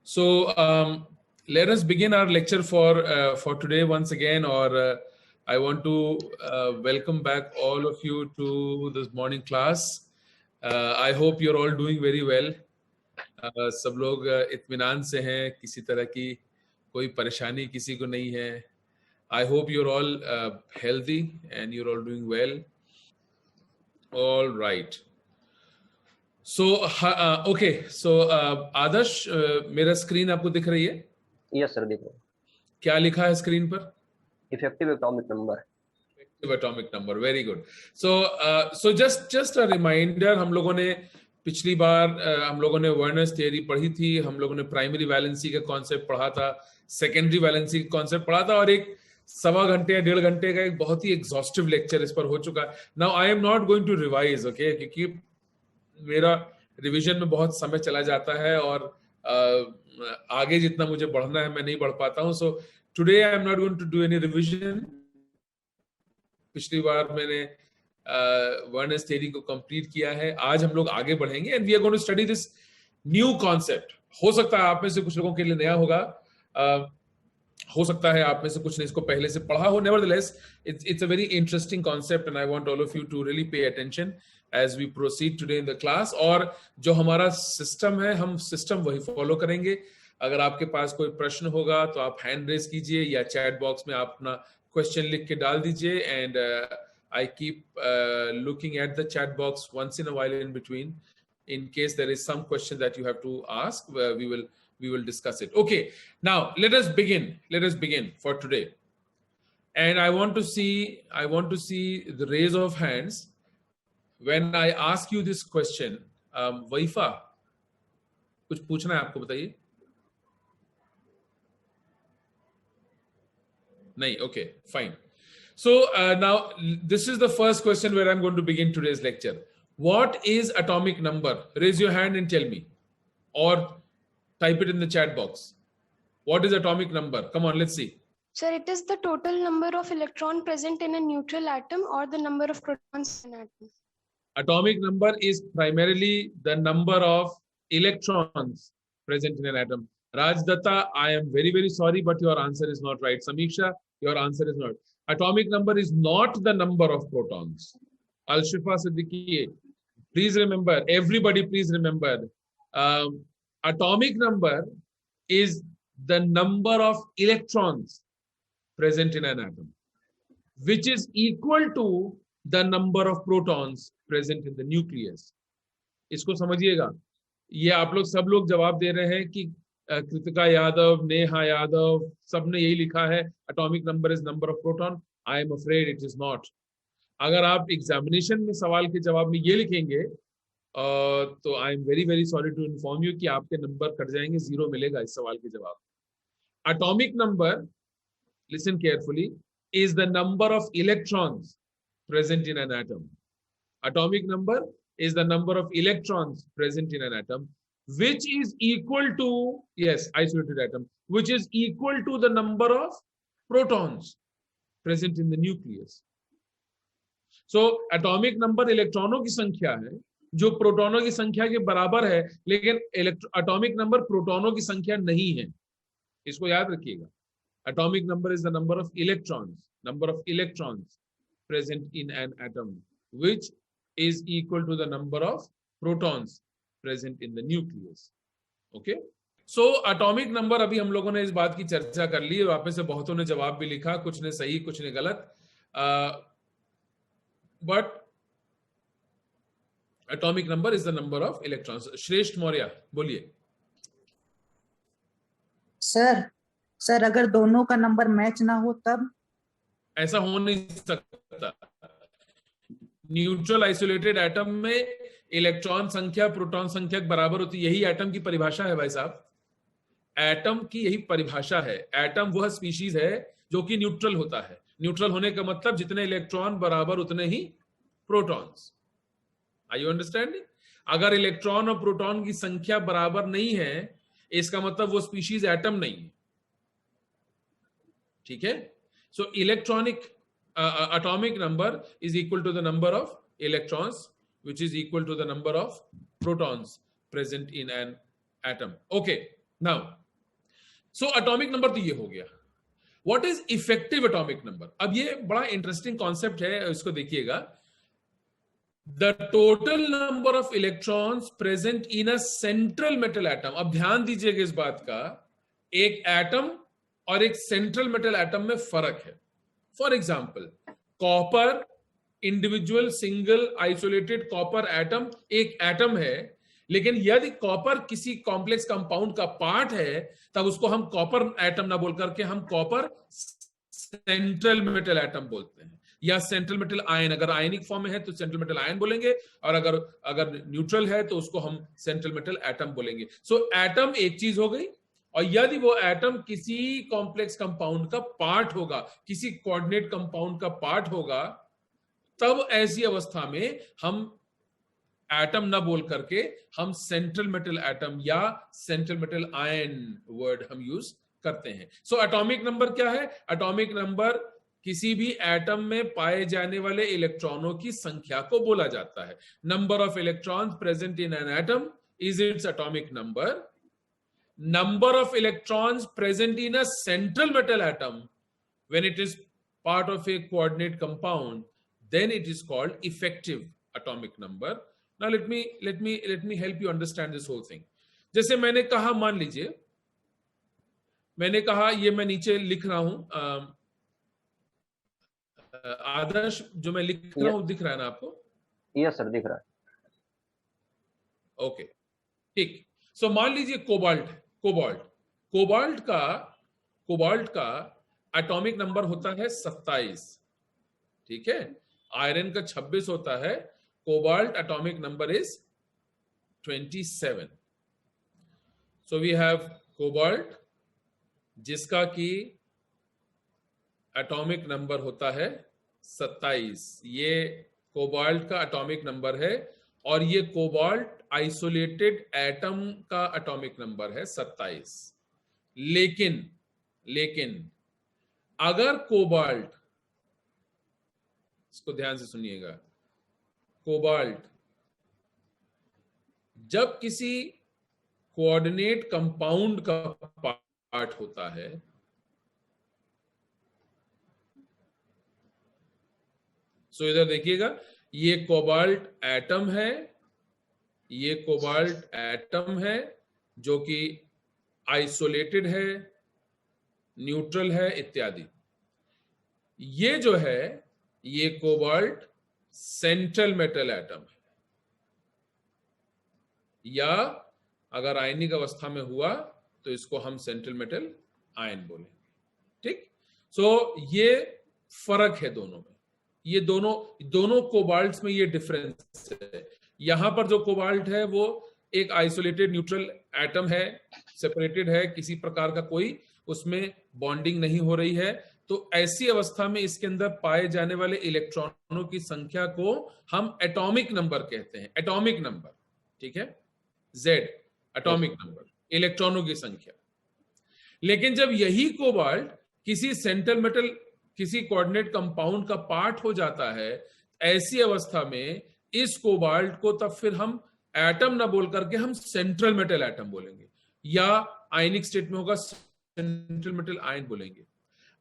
So let us begin our lecture for today once again. Or I want to welcome back all of you to this morning class. I hope you're all doing very well. सब लोग इत्मीनान से हैं, किसी तरह की कोई परेशानी किसी को नहीं है. I hope you're all healthy and you're all doing well. All right. So okay, so आदर्श मेरा स्क्रीन आपको दिख रही है? यस सर, दिख रहा है. क्या लिखा है स्क्रीन पर? Effective atomic number. Effective atomic number, very good. So just a reminder, हम लोगों ने पिछली बार हम लोगों ने वर्नर्स थियरी पढ़ी थी, हम लोगों ने प्राइमरी वैलेंसी का कॉन्सेप्ट पढ़ा था, सेकेंडरी वैलेंसी का कॉन्सेप्ट पढ़ा था, और एक 1.25 घंटे या 1.5 घंटे का एक बहुत ही एग्जॉस्टिव लेक्चर इस पर हो चुका है. Now I am not going to revise, okay, क्योंकि मेरा रिवीजन में बहुत समय चला जाता है और आगे जितना मुझे बढ़ना है मैं नहीं बढ़ पाता हूं. So today I am not going to do any revision. पिछली बार मैंने वर्नर्स थ्योरी को कंप्लीट किया है. आज हम लोग आगे बढ़ेंगे and we are going to study this new concept. हो सकता है आप में से कुछ लोगों के लिए नया होगा, हो सकता है आप में से कुछ ने इसको पहले से पढ़ा हो. Nevertheless it's a very interesting concept and I want all of you to really pay attention as we proceed today in the class. और जो हमारा सिस्टम है, हम सिस्टम वही फॉलो करेंगे. अगर आपके पास कोई प्रश्न होगा तो आप हैंड रेज कीजिए या चैट बॉक्स में आप अपना क्वेश्चन लिख के डाल दीजिए. And I keep looking at the chat box once in a while in between in case there is some question that you have to ask. We will discuss it. Okay, now let us begin for today. And I want to see the raise of hands when I ask you this question. वहीफा, कुछ पूछना है आपको, बताइए. नहीं, okay, fine. So now this is the first question where I'm going to begin today's lecture. What is atomic number? Raise your hand and tell me, or type it in the chat box. What is atomic number? Come on, let's see. Sir, it is the total number of electrons present in a neutral atom or the number of protons in an atom. Atomic number is primarily the number of electrons present in an atom. Rajdatta, I am very, very sorry, but your answer is not right. Samiksha, your answer is not. Atomic number is not the number of protons. Al-Shifa Siddiqui, please remember, everybody please remember, atomic number is the number of electrons present in an atom, which is equal to the number of protons present in the nucleus. इसको समझिएगा. ये आप लोग सब लोग जवाब दे रहे हैं कि कृतिका यादव, नेहा यादव, सबने यही लिखा है atomic number is number of proton. I am afraid it is not. अगर आप एग्जामिनेशन में सवाल के जवाब में ये लिखेंगे तो I am very very sorry to inform you कि आपके नंबर कट जाएंगे, 0 मिलेगा इस सवाल के जवाब. Atomic number, listen carefully, is the number of electrons present in an atom. Atomic number is the number of electrons present in an atom, which is equal to, yes, isolated atom, which is equal to the number of protons present in the nucleus. So atomic number इलेक्ट्रॉनों की संख्या है जो प्रोटॉनों की संख्या के बराबर है, लेकिन atomic number प्रोटॉनों की संख्या नहीं है. इसको याद रखिएगा. Atomic number is the number of electrons present in an atom, which is equal to the number of protons present in the nucleus. Okay, so atomic number, अभी हम लोगों ने इस बात की चर्चा कर ली और आप में से बहुतों ने जवाब भी लिखा, कुछ ने सही कुछ ने गलत. But atomic number is the number of electrons. श्रेष्ठ मौर्य, बोलिए. सर अगर दोनों का नंबर मैच ना हो तब? ऐसा हो नहीं सकता. न्यूट्रल आइसोलेटेड एटम में इलेक्ट्रॉन संख्या प्रोटॉन संख्या के बराबर होती है. यही एटम की परिभाषा है भाई साहब. एटम की यही परिभाषा है. एटम वह स्पीशीज है जो कि न्यूट्रल होता है. न्यूट्रल होने का मतलब जितने इलेक्ट्रॉन बराबर उतने ही प्रोटॉन्स. Are you understanding? अगर इलेक्ट्रॉन और प्रोटॉन की संख्या बराबर नहीं है, इसका मतलब वो स्पीशीज एटम नहीं है. ठीक है? So atomic number is equal to the number of electrons, which is equal to the number of protons present in an atom. Okay, now so atomic number तो ये हो गया. What is effective atomic number? अब ये बड़ा interesting concept है, इसको देखिएगा. The total number of electrons present in a central metal atom. अब ध्यान दीजिएगा इस बात का, एक एटम और एक सेंट्रल मेटल एटम में फर्क है. For example, copper, individual single isolated copper atom एक एटम है, लेकिन यदि कॉपर किसी कॉम्प्लेक्स कंपाउंड का पार्ट है तब उसको हम कॉपर एटम ना बोल करके हम कॉपर सेंट्रल मेटल एटम बोलते हैं, या सेंट्रल मेटल आयन. अगर आयनिक फॉर्म में है तो सेंट्रल मेटल आयन बोलेंगे, और अगर न्यूट्रल है तो उसको हम सेंट्रल मेटल एटम बोलेंगे. सो एटम एक चीज हो गई, और यदि वो एटम किसी कॉम्प्लेक्स कंपाउंड का पार्ट होगा, किसी कोऑर्डिनेट कंपाउंड का पार्ट होगा, तब ऐसी अवस्था में हम एटम ना बोल करके हम सेंट्रल मेटल एटम या सेंट्रल मेटल आयन वर्ड हम यूज करते हैं. सो एटॉमिक नंबर क्या है? एटॉमिक नंबर किसी भी एटम में पाए जाने वाले इलेक्ट्रॉनों की संख्या को बोला जाता है. Number of electrons present in an atom is its atomic number. Number of electrons present in a central metal atom when it is part of a coordinate compound, then it is called effective atomic number. Now let me help you understand this whole thing. जैसे मैंने कहा, मान लीजिए मैंने कहा, ये मैं नीचे लिख रहा हूं, आदर्श जो मैं लिख रहा हूं दिख रहा है ना आपको? यस सर, दिख रहा है. ओके, ठीक. सो मान लीजिए कोबाल्ट का एटॉमिक नंबर होता है 27. ठीक है, आयरन का 26 होता है, cobalt atomic number is 27. So we have cobalt जिसका की एटॉमिक नंबर होता है 27. ये कोबाल्ट का एटॉमिक नंबर है, और ये कोबाल्ट आइसोलेटेड एटम का एटॉमिक नंबर है 27. लेकिन अगर कोबाल्ट, इसको ध्यान से सुनिएगा, कोबाल्ट जब किसी कोऑर्डिनेट कंपाउंड का पार्ट होता है, सो इधर देखिएगा, ये कोबाल्ट एटम है, ये कोबाल्ट एटम है जो कि आइसोलेटेड है, न्यूट्रल है इत्यादि. ये जो है ये कोबाल्ट सेंट्रल मेटल एटम है, या अगर आयनिक अवस्था में हुआ तो इसको हम सेंट्रल मेटल आयन बोले. ठीक. सो ये फर्क है दोनों में, ये दोनों कोबाल्ट्स में ये डिफरेंस है. यहां पर जो कोबाल्ट है वो एक आइसोलेटेड न्यूट्रल एटम है, सेपरेटेड है, किसी प्रकार का कोई उसमें बॉन्डिंग नहीं हो रही है. तो ऐसी अवस्था में इसके अंदर पाए जाने वाले इलेक्ट्रॉनों की संख्या को हम एटॉमिक नंबर कहते हैं. एटॉमिक नंबर, ठीक है, जेड एटॉमिक नंबर, इलेक्ट्रॉनों की संख्या. लेकिन जब यही कोबाल्ट किसी सेंट्रल मेटल, किसी कोऑर्डिनेट कंपाउंड का पार्ट हो जाता है, ऐसी अवस्था में इस कोबाल्ट को तब फिर हम एटम ना बोल करके हम सेंट्रल मेटल एटम बोलेंगे, या आयनिक स्टेट में होगा सेंट्रल मेटल आयन बोलेंगे.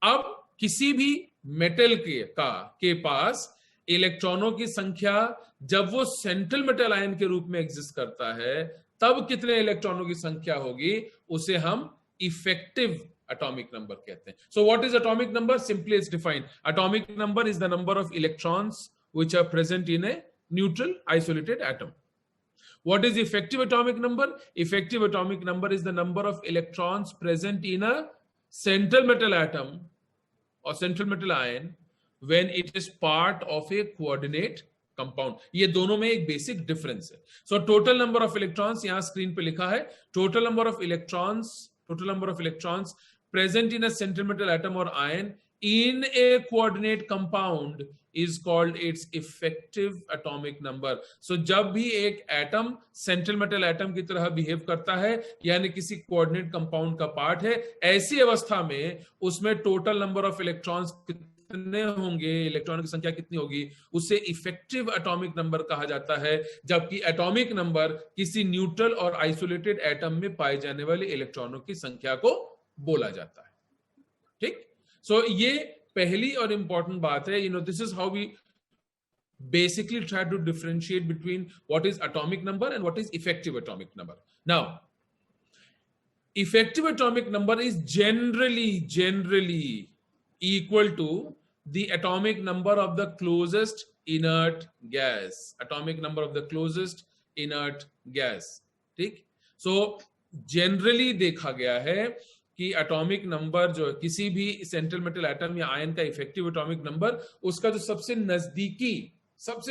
अब किसी भी मेटल के पास इलेक्ट्रॉनों की संख्या जब वो सेंट्रल मेटल आयन के रूप में एग्जिस्ट करता है, तब कितने इलेक्ट्रॉनों की संख्या होगी, उसे हम इफेक्टिव एटॉमिक नंबर कहते हैं. So what is atomic number? Simply it's defined. Atomic number is the number of electrons which are present in a neutral isolated atom. What is effective atomic number? Effective atomic number is the number of electrons present in a central metal atom or central metal ion when it is part of a coordinate compound. ये दोनों में एक basic difference है. So total number of electrons यहाँ screen पे लिखा है, total number of electrons present in a central metal atom or ion in a coordinate compound is called its effective atomic number. So जब भी एक atom central metal atom की तरह behave करता है, यानी किसी कोऑर्डिनेट कंपाउंड का पार्ट है, ऐसी अवस्था में उसमें टोटल नंबर ऑफ इलेक्ट्रॉन्स कितने होंगे, इलेक्ट्रॉनों की संख्या कितनी होगी, उसे इफेक्टिव एटॉमिक नंबर कहा जाता है, जबकि एटॉमिक नंबर किसी न्यूट्रल और आइसोलेटेड एटम में पाए जाने वाले इलेक्ट्रॉनों की संख्या को बोला जाता है। ठीक, सो ये पहली और इंपॉर्टेंट बात है। This is how we basically try to differentiate between what is atomic number and what is effective atomic number. Now, effective atomic number is generally equal to the atomic number of the closest inert gas. Atomic number of the closest inert gas. ठीक, so generally देखा गया है कि atomic number जो किसी भी central metal atom या ion का इफेक्टिव एटॉमिक नंबर उसका जो सबसे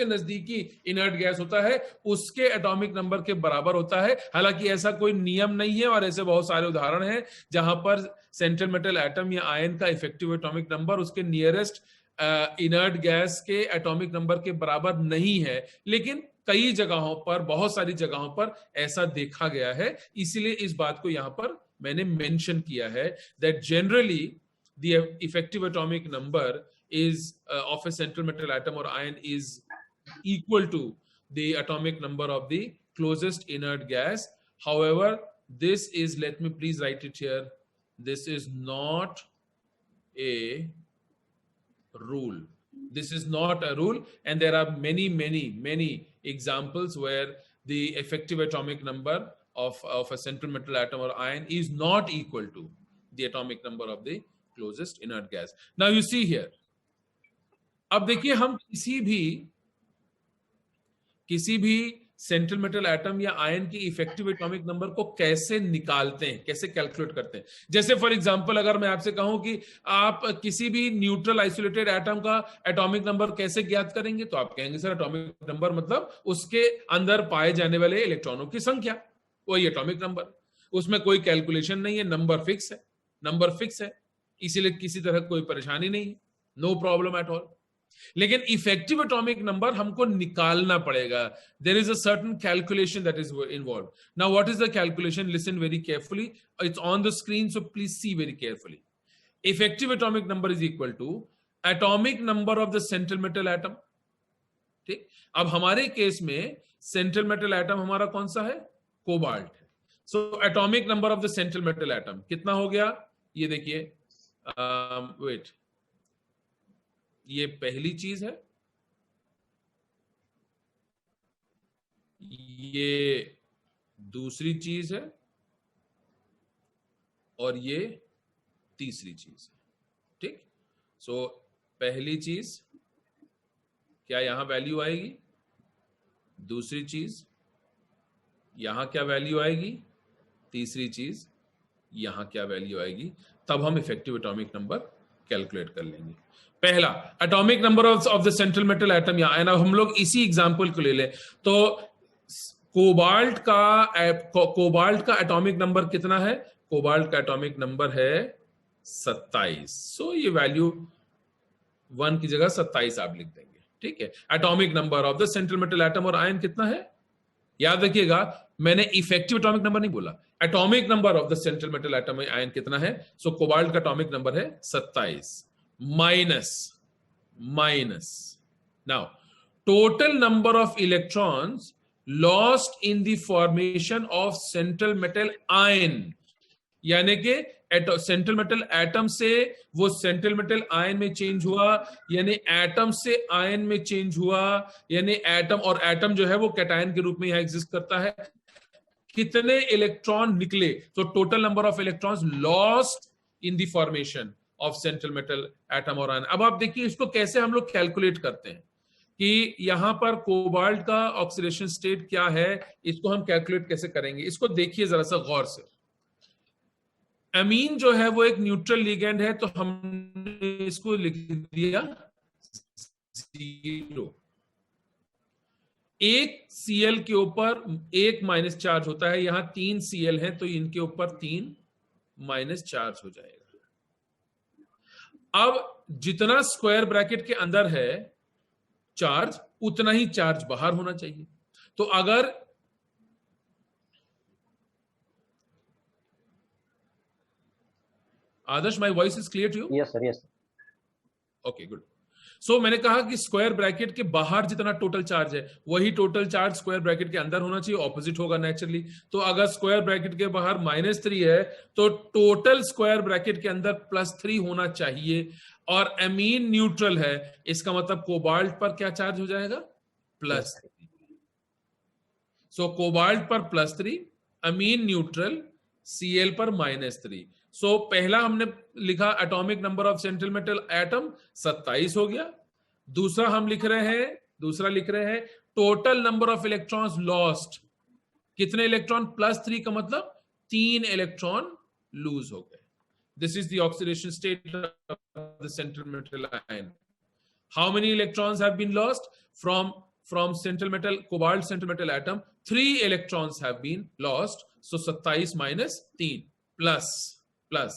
नजदीकी इनर्ट गैस होता है उसके एटॉमिक नंबर के बराबर होता है। हालांकि ऐसा कोई नियम नहीं है और ऐसे बहुत सारे उदाहरण हैं जहां पर सेंट्रल मेटल एटम या आयन का इफेक्टिव एटॉमिक नंबर उसके नियरेस्ट इनर्ट गैस के एटॉमिक नंबर के बराबर नहीं है, लेकिन कई जगहों पर, बहुत सारी जगहों पर ऐसा देखा गया है। इसीलिए इस बात को यहां पर मैंने मेंशन किया है that generally the effective atomic number is of a central metal atom or ion is equal to the atomic number of the closest inert gas. However, this is, let me please write it here, this is not a rule. This is not a rule, and there are many examples where the effective atomic number of a central metal atom or ion is not equal to the atomic number of the closest inert gas. Now you see here, अब देखिए हम किसी भी central metal atom या ion की effective atomic number को कैसे निकालते हैं, कैसे कैलकुलेट करते हैं। जैसे फॉर एग्जांपल अगर मैं आपसे कहूं कि आप किसी भी न्यूट्रल आइसोलेटेड एटम का एटॉमिक नंबर कैसे ज्ञात करेंगे, तो आप कहेंगे सर एटॉमिक नंबर मतलब उसके अंदर पाए जाने वाले इलेक्ट्रॉनों की संख्या, वही एटॉमिक नंबर। उसमें कोई कैलकुलेशन नहीं है, नंबर फिक्स है, इसीलिए किसी तरह कोई परेशानी नहीं है, नो प्रॉब्लम एट ऑल। लेकिन इफेक्टिव एटॉमिक नंबर हमको निकालना पड़ेगा। There is a certain calculation that is involved. Now what is the calculation? Listen very carefully, it's on the screen, so please see very carefully. Effective atomic number is equal to atomic number of the central metal atom. ठीक, अब हमारे case में central metal atom हमारा कौन सा है? Cobalt है। So atomic number of the central metal atom कितना हो गया? ये देखिए, वेट, ये पहली चीज है, ये दूसरी चीज है, और ये तीसरी चीज है। ठीक, सो पहली चीज क्या यहां वैल्यू आएगी? दूसरी चीज यहां क्या वैल्यू आएगी? तीसरी चीज यहां क्या वैल्यू आएगी? तब हम इफेक्टिव एटॉमिक नंबर कैलकुलेट कर लेंगे। पहला atomic number of the central metal atom या आयन। अब हम लोग इसी एग्जांपल को ले लें तो कोबाल्ट का एटॉमिक नंबर कितना है? कोबाल्ट का एटॉमिक नंबर है 27। सो ये वैल्यू 1 की जगह 27 आप लिख देंगे। ठीक है, atomic number of the central metal atom और आयन कितना है? याद रखिएगा, मैंने इफेक्टिव एटॉमिक नंबर नहीं बोला, atomic number of the central metal atom और आयन कितना है? सो कोबाल्ट का एटॉमिक नंबर है 27 minus now total number of electrons lost in the formation of central metal ion, यानी कि सेंट्रल मेटल एटम से वो सेंट्रल मेटल आयन में चेंज हुआ, यानी एटम से आयन में चेंज हुआ, यानी एटम, और एटम जो है वो कैटायन के रूप में यहां एग्जिस्ट करता है। कितने इलेक्ट्रॉन निकले? तो total number of electrons lost in the formation of central metal atom और आयन। अब आप देखिए इसको कैसे हम लोग कैलकुलेट करते हैं कि यहां पर कोबाल्ट का ऑक्सीडेशन स्टेट क्या है, इसको हम कैलकुलेट कैसे करेंगे। इसको देखिए जरा सा गौर से। अमीन जो है वो एक न्यूट्रल लिगेंड है, तो हमने इसको लिख दिया 0। एक Cl के ऊपर 1 माइनस चार्ज होता है, यहां 3 Cl है तो इनके ऊपर 3 माइनस चार्ज हो जाएगा। अब जितना स्क्वायर ब्रैकेट के अंदर है चार्ज, उतना ही चार्ज बाहर होना चाहिए। तो अगर Adarsh, my voice is clear to you? Yes, sir. Yes. Okay good. So मैंने कहा कि स्क्वायर ब्रैकेट के बाहर जितना टोटल चार्ज है वही टोटल चार्ज स्क्वायर ब्रैकेट के अंदर होना चाहिए, ऑपोजिट होगा नेचुरली। तो अगर स्क्वायर ब्रैकेट के बाहर -3 है तो टोटल स्क्वायर ब्रैकेट के अंदर +3 होना चाहिए, और एमीन न्यूट्रल है, इसका मतलब कोबाल्ट पर क्या चार्ज हो जाएगा? +3। सो कोबाल्ट पर +3, अमीन न्यूट्रल, Cl पर -3। सो पहला हमने लिखा atomic number of central metal atom 27 हो गया। दूसरा हम लिख रहे हैं total number of electrons lost. कितने इलेक्ट्रॉन? +3 का मतलब 3 इलेक्ट्रॉन लूज हो गए। This is the oxidation state of the central metal ion. How many electrons have been lost from central metal, cobalt central metal atom? 3 electrons have been lost. So 27 - 3 plus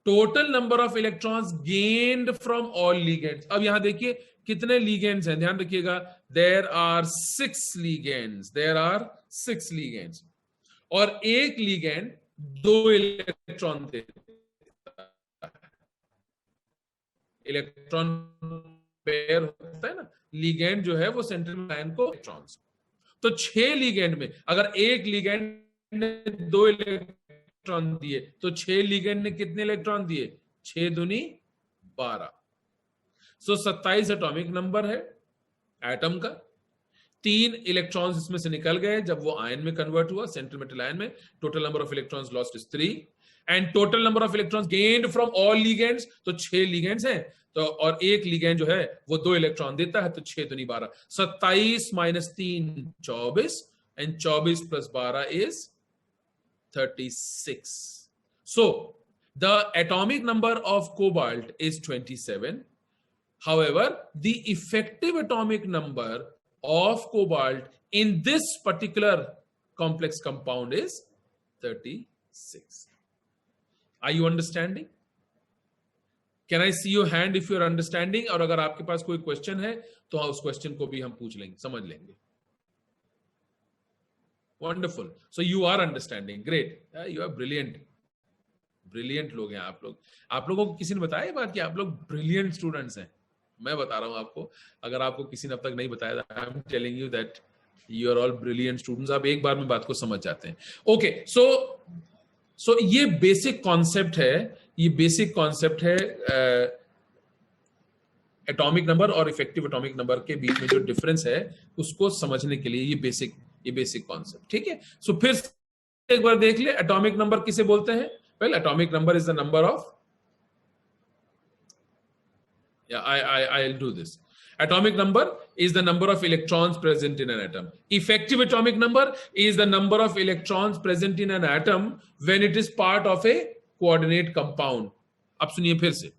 total number of electrons gained from all ligands. अब यहां देखिए कितने ligands हैं, ध्यान रखिएगा। There are 6 ligands और एक ligand 2 electron देता है। इलेक्ट्रॉन पेयर होता है ना, लिगेंड जो है वो सेंट्रल आयन को इलेक्ट्रॉन्स। तो 6 लिगेंड में अगर एक लिगेंड ने 2 इलेक्ट्रॉन दिए तो 6 लिगेंड ने कितने इलेक्ट्रॉन दिए? 6 दूनी 12। सो 27 एटॉमिक नंबर है एटम का। 3 इलेक्ट्रॉन्स इसमें से निकल गए जब वो आयन में कन्वर्ट हुआ, सेंट्रल मेटल आयन में। Total number of electrons lost is 3 and total number of electrons gained from all ligands. तो 6 लिगेंड्स हैं तो, और एक लिगेंड जो है वो 2 इलेक्ट्रॉन देता है, तो 6 दूनी 12। 27 - 3 24 and 24 + 12 is 36। So the atomic number of cobalt is 27. However, the effective atomic number of cobalt in this particular complex compound is 36. Are you understanding? Can I see your hand if you are understanding? और अगर आपके पास कोई question है तो उस question को भी हम पूछ लेंगे, समझ लेंगे। Wonderful. So you are understanding. Great. You are brilliant. Brilliant लोग हैं आप लोग। आप लोगों को किसी ने बताया ये बात कि आप लोग ब्रिलियंट स्टूडेंट्स हैं? मैं बता रहा हूं आपको, अगर आपको किसी ने अब तक नहीं बताया, I am telling you that you are all brilliant students. आप एक बार में बात को समझ जाते हैं। ओके, सो ये बेसिक कॉन्सेप्ट है, एटॉमिक नंबर और इफेक्टिव एटॉमिक नंबर के बीच में जो डिफरेंस है उसको समझने के लिए ये बेसिक कॉन्सेप्ट। ठीक है, सो फिर एक बार देख ले, एटॉमिक नंबर किसे बोलते हैं? Well, atomic number is the number of, I'll do this. Atomic number is the number of electrons present in an atom. Effective atomic number is the number of electrons present in an atom when it is part of a coordinate compound. अब सुनिए फिर से,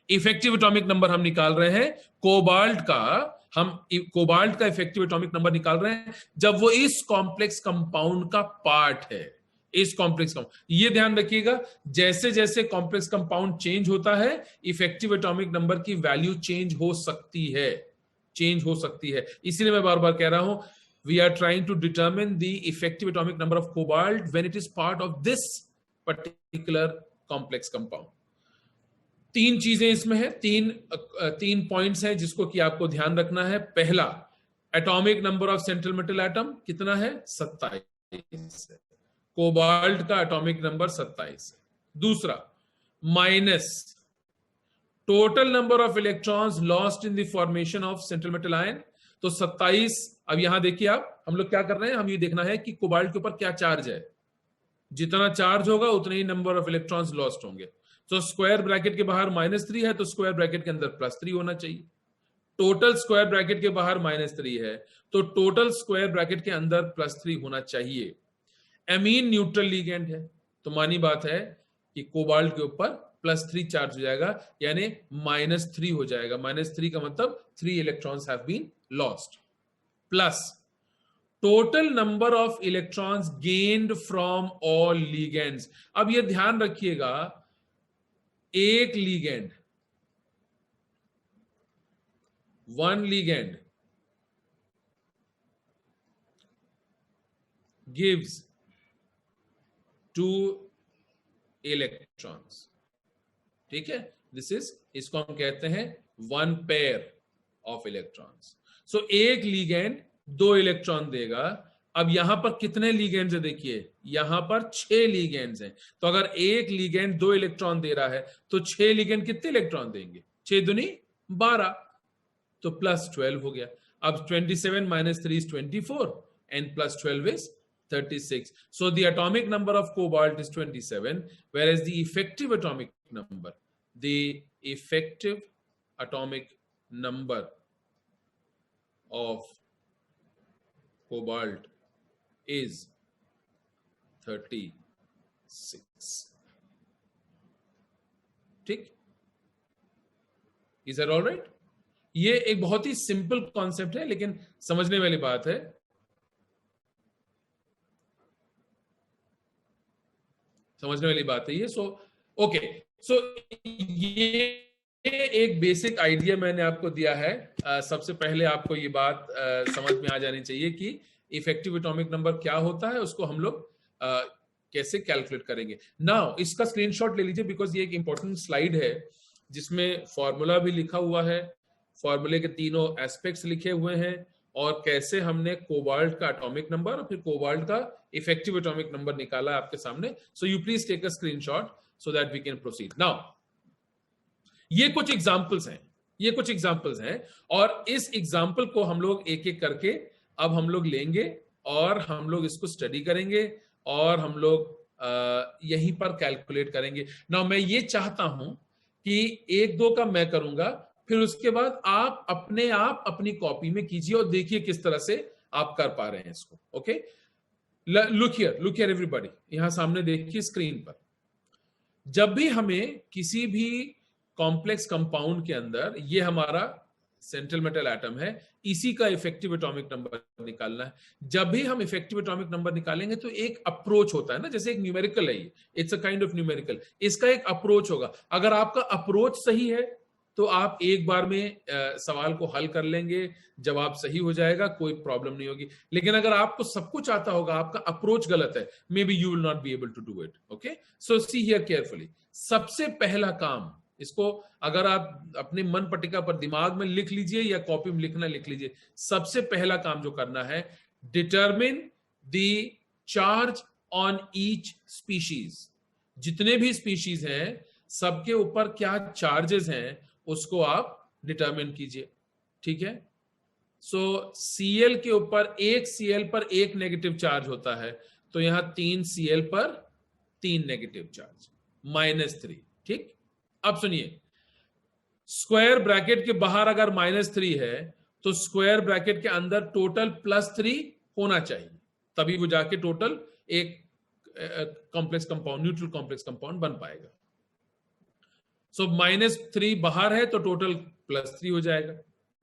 effective atomic number हम निकाल रहे हैं cobalt का effective atomic number निकाल रहे हैं जब वो इस कॉम्प्लेक्स कंपाउंड का पार्ट है। इस कॉम्प्लेक्स कंपाउंड, ये ध्यान रखिएगा, जैसे जैसे कॉम्प्लेक्स कंपाउंड चेंज होता है इफेक्टिव एटॉमिक नंबर की वैल्यू चेंज हो सकती है। इसीलिए मैं बार बार कह रहा हूं, we are trying to determine the effective atomic number of cobalt when it is part of this particular complex compound. 3 चीजें इसमें है, 3 पॉइंट्स हैं जिसको कि आपको ध्यान रखना है। पहला, atomic number of central metal atom कितना है? 27 है। कोबाल्ट का एटॉमिक नंबर 27 है। दूसरा, minus total number of electrons lost in the formation of central metal ion. तो 27, अब यहां देखिए आप, हम लोग क्या कर रहे हैं, हम ये देखना है कि कोबाल्ट के ऊपर क्या चार्ज है। जितना चार्ज होगा उतने ही नंबर ऑफ इलेक्ट्रॉन्स लॉस्ट होंगे। तो स्क्वायर ब्रैकेट के बाहर -3 है तो स्क्वायर ब्रैकेट के अंदर +3 होना चाहिए। टोटल स्क्वायर ब्रैकेट के बाहर -3 है तो टोटल स्क्वायर ब्रैकेट के अंदर +3 होना चाहिए। एमीन न्यूट्रल लिगेंड है तो मानी बात है कि कोबाल्ट के ऊपर +3 चार्ज हो जाएगा, यानी -3 हो जाएगा। -3 का मतलब 3 electrons have been lost. Plus total number of electrons gained from all ligands. अब ये ध्यान रखिएगा, एक लिगेंड, 1 ligand gives 2 electrons। ठीक है, दिस इज, इसको हम कहते हैं वन पेयर ऑफ इलेक्ट्रॉन्स। सो एक लिगेंड 2 इलेक्ट्रॉन देगा। अब यहां पर कितने लिगेंड्स है देखिए, यहां पर 6 लिगेंड्स हैं। तो अगर एक लिगेंड 2 इलेक्ट्रॉन दे रहा है तो 6 लिगेंड कितने इलेक्ट्रॉन देंगे? 6 दूनी 12, तो प्लस 12 हो गया। अब 27 minus 3 is 24 and plus 12 is 36. So the atomic number of cobalt is 27, whereas the effective atomic number of cobalt is 36. ठीक? Is that all right? ये एक बहुत ही सिंपल कॉन्सेप्ट है लेकिन समझने वाली बात है। समझने वाली बात है ये। सो ओके, सो ये एक बेसिक आइडिया मैंने आपको दिया है। सबसे पहले आपको ये बात समझ में आ जानी चाहिए कि इफेक्टिव एटॉमिक नंबर क्या होता है, उसको हम लोग कैसे कैलकुलेट करेंगे। नाउ इसका स्क्रीनशॉट ले लीजिए, बिकॉज ये एक इंपॉर्टेंट स्लाइड है जिसमें फॉर्मूला भी लिखा हुआ है, फॉर्मूले के तीनों एस्पेक्ट्स लिखे हुए हैं, और कैसे हमने कोबाल्ट का एटॉमिक नंबर और फिर कोबाल्ट का इफेक्टिव एटॉमिक नंबर निकाला आपके सामने। So you please take a screenshot so that we can proceed. Now ये कुछ एग्जांपल्स हैं, और इस एग्जांपल को हम लोग एक एक करके अब हम लोग लेंगे और हम लोग इसको स्टडी करेंगे और हम लोग यहीं पर कैलकुलेट करेंगे। नाउ मैं ये चाहता हूं कि 1-2 का मैं करूंगा, फिर उसके बाद आप अपने आप अपनी कॉपी में कीजिए और देखिए किस तरह से आप कर पा रहे हैं इसको। ओके, लुक हियर एवरीबॉडी, यहां सामने देखिए स्क्रीन पर। जब भी हमें किसी भी कॉम्प्लेक्स कंपाउंड के अंदर, ये हमारा सेंट्रल मेटल एटम है, इसी का इफेक्टिव एटॉमिक नंबर निकालना है। जब भी हम इफेक्टिव एटॉमिक नंबर निकालेंगे तो एक अप्रोच होता है ना, जैसे एक न्यूमेरिकल है, ये it's a kind of numerical, इसका एक अप्रोच होगा। अगर आपका अप्रोच सही है तो आप एक बार में सवाल को हल कर लेंगे, जवाब सही हो जाएगा, कोई प्रॉब्लम नहीं होगी। लेकिन अगर आपको सब कुछ आता होगा, आपका अप्रोच गलत है, maybe you will not be able to do it. Okay, so see here carefully. सबसे पहला काम, इसको अगर आप अपने मन पट्टिका पर दिमाग में लिख लीजिए या कॉपी में लिखना लिख लीजिए। सबसे पहला काम जो करना है, determine the charge on each species. जितने भी स्पीशीज हैं सबके ऊपर क्या चार्जेस हैं उसको आप डिटरमिन कीजिए। ठीक है, सो Cl के ऊपर, एक Cl पर एक नेगेटिव चार्ज होता है, तो यहां 3 Cl पर 3 नेगेटिव चार्ज, -3। ठीक, अब सुनिए, स्क्वायर ब्रैकेट के बाहर अगर -3 है तो स्क्वायर ब्रैकेट के अंदर टोटल +3 होना चाहिए, तभी वो जाके टोटल एक complex compound, neutral complex compound बन पाएगा। सो -3 बाहर है तो टोटल +3 हो जाएगा।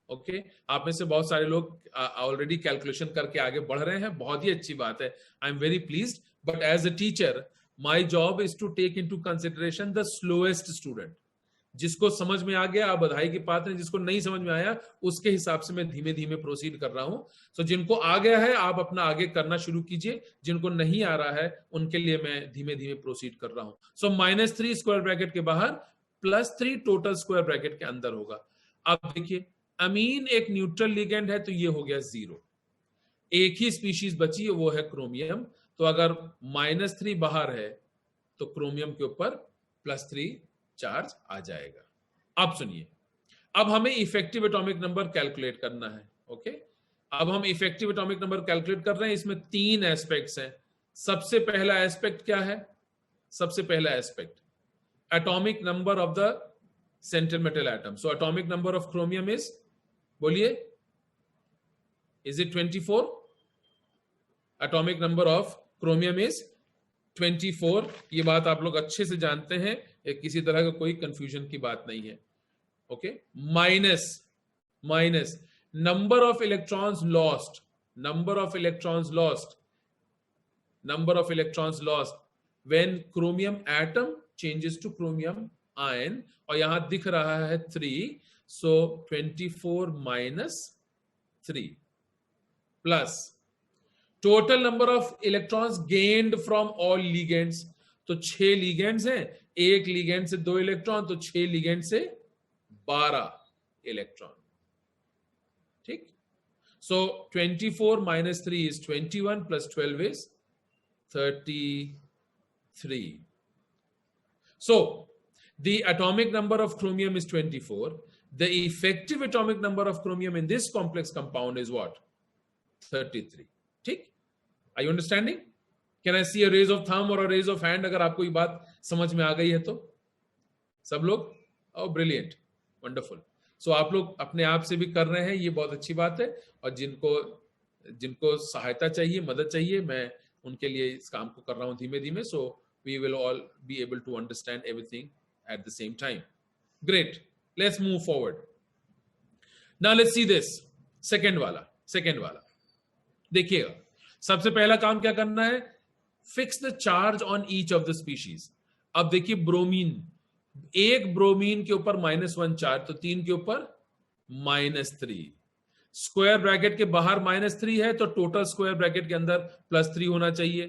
ओके, आप में से बहुत सारे लोग ऑलरेडी कैलकुलेशन करके आगे बढ़ रहे हैं, बहुत ही अच्छी बात है। I am very pleased, but as a teacher my job is to take into consideration the slowest student. जिसको समझ में आ गया आप बधाई के पात्र हैं, जिसको नहीं समझ में आया उसके हिसाब से मैं धीमे धीमे प्रोसीड कर रहा हूं। सो जिनको आ गया है आप अपना आगे करना शुरू कीजिए, जिनको नहीं आ रहा है उनके लिए मैं धीमे धीमे प्रोसीड कर रहा हूं। सो -3 स्क्वायर ब्रैकेट के बाहर, +3 टोटल स्क्वायर ब्रैकेट के अंदर होगा। अब देखिए, अमीन एक न्यूट्रल लिगेंड है तो ये हो गया 0। एक ही स्पीशीज बची है, वो है क्रोमियम। तो अगर -3 बाहर है तो क्रोमियम के ऊपर +3 चार्ज आ जाएगा। अब सुनिए, अब हमें इफेक्टिव एटॉमिक नंबर कैलकुलेट करना है। ओके, अब हम इफेक्टिव एटॉमिक नंबर कैलकुलेट कर रहे हैं। इसमें 3 एस्पेक्ट्स हैं। सबसे पहला एस्पेक्ट क्या है? सबसे पहला aspect atomic number of the central metal atom. So atomic number of chromium is, बोलिए, is it 24? Atomic number of chromium is 24। ये बात आप लोग अच्छे से जानते हैं, किसी तरह का कोई कंफ्यूजन की बात नहीं है। Okay, minus number of electrons lost, number of electrons lost when chromium atom changes to chromium ion, और यहां दिख रहा है 3, so 24 - 3 plus total number of electrons gained from all ligands। तो 6 लिगेंड्स हैं, एक लिगेंड से 2 इलेक्ट्रॉन, तो 6 लिगेंड से 12 इलेक्ट्रॉन। ठीक, so 24 minus 3 is 21 plus 12 is 33. So the atomic number of chromium is 24. The effective atomic number of chromium in this complex compound is what? 33. ठीक, are you understanding? Can I see a raise of thumb or a raise of hand अगर आपको ये बात समझ में आ गई है तो? सब लोग? Oh, brilliant, wonderful. सो आप लोग अपने आप से भी कर रहे हैं, ये बहुत अच्छी बात है। और जिनको सहायता चाहिए, मदद चाहिए, मैं उनके लिए इस काम को कर रहा हूं धीमे धीमे। So we will all be able to understand everything at the same time. Great, let's move forward. Now let's see this second वाला देखिएगा। सबसे पहला काम क्या करना है? Fix the charge on each of the species. अब देखिए ब्रोमीन, एक ब्रोमीन के ऊपर -1 चार्ज, तो 3 के ऊपर -3। स्क्वायर ब्रैकेट के बाहर -3 है, तो टोटल स्क्वायर ब्रैकेट के अंदर +3 होना चाहिए।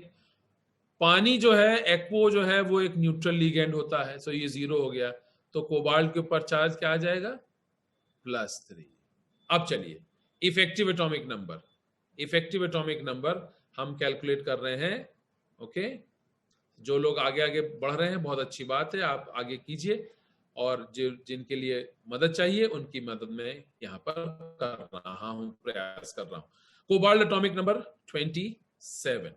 पानी जो है, एक्वो जो है, वो एक न्यूट्रल लिगेंड होता है, सो ये 0 हो गया। तो कोबाल्ट के ऊपर चार्ज क्या आ जाएगा? +3। अब चलिए इफेक्टिव एटॉमिक नंबर हम कैलकुलेट कर रहे हैं। ओके, जो लोग आगे आगे बढ़ रहे हैं, बहुत अच्छी बात है, आप आगे कीजिए। और जिनके लिए मदद चाहिए, उनकी मदद मैं यहाँ पर कर रहा हूं, प्रयास कर रहा हूं। कोबाल्ट एटॉमिक नंबर 27,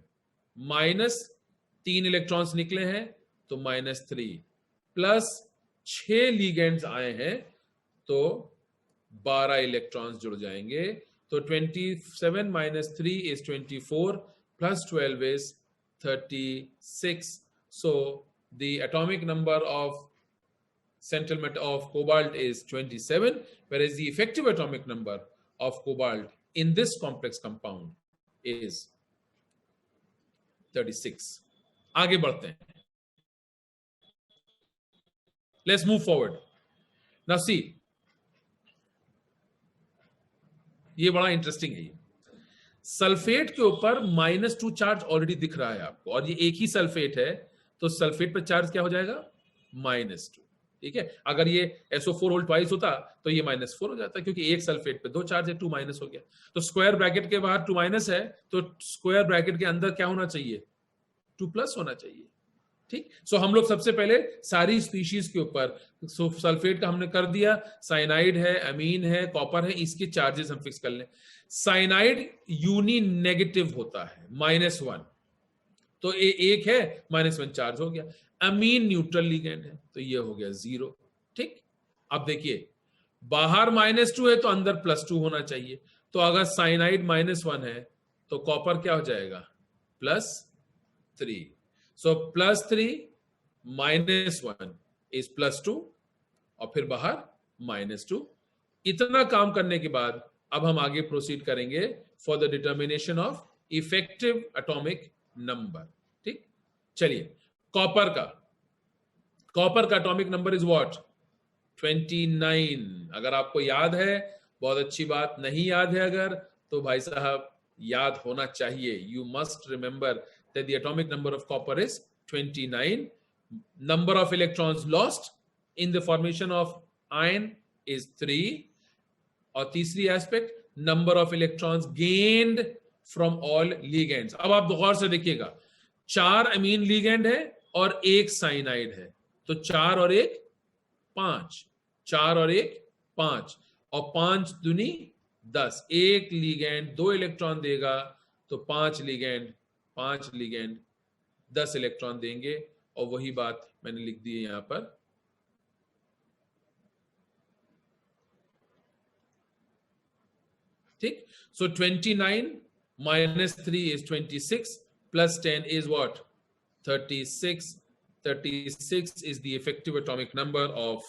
-3 इलेक्ट्रॉन्स निकले हैं, तो -3, प्लस 6 लिगेंड्स आए हैं, तो 12 इलेक्ट्रॉन्स जुड़ जाएंगे। तो 27 - 3 is 24, plus 12 is 36. So the atomic number of central matter of cobalt is 27, whereas the effective atomic number of cobalt in this complex compound is 36. आगे बढ़ते हैं। Let's move forward. Now see, ये बड़ा interesting है। Sulphate के ऊपर -2 charge already दिख रहा है आपको, और ये एक ही सल्फेट है, तो सल्फेट पर चार्ज क्या हो जाएगा? -2। ठीक है, अगर ये SO4 होल ट्वाइस होता तो ये -4 हो जाता, क्योंकि एक सल्फेट पे 2 चार्ज है, 2- हो गया। तो स्क्वायर ब्रैकेट के बाहर 2- है, तो स्क्वायर ब्रैकेट के अंदर क्या होना चाहिए? 2+ होना चाहिए। ठीक, सो हम लोग सबसे पहले सारी स्पीशीज के ऊपर, सल्फेट का हमने कर दिया, साइनाइड है, अमीन है, कॉपर है, इसके चार्जेस हम फिक्स कर लें। साइनाइड यूनी नेगेटिव होता है, -1, तो एक है, -1 चार्ज हो गया। अमीन न्यूट्रल लिगेंड है, तो ये हो गया 0। ठीक, अब देखिए बाहर -2 है, तो अंदर +2 होना चाहिए। तो अगर साइनाइड -1 है, तो कॉपर क्या हो जाएगा? +3। So +3 - 1 is +2, और फिर बाहर -2। इतना काम करने के बाद अब हम आगे प्रोसीड करेंगे for the determination of effective atomic number. ठीक, चलिए कॉपर का एटॉमिक नंबर इज व्हाट? 29। अगर आपको याद है, बहुत अच्छी बात। नहीं याद है अगर, तो भाई साहब याद होना चाहिए। You must remember that the atomic number of copper is 29. Number of electrons lost in the formation of iron is 3. और तीसरी aspect, number of electrons gained from all ligands. अब आप गौर से देखिएगा, 4 अमीन लिगेंड है और 1 साइनाइड है, तो 4 और 1 5, 4 और 1 5, और 5 दूनी 10। एक लिगेंड 2 इलेक्ट्रॉन देगा, तो 5 लिगेंड 10 इलेक्ट्रॉन देंगे। और वही बात मैंने लिख दी है यहां पर। ठीक, सो 29 - 3 is 26, plus 10 is what? 36. 36 is the effective atomic number of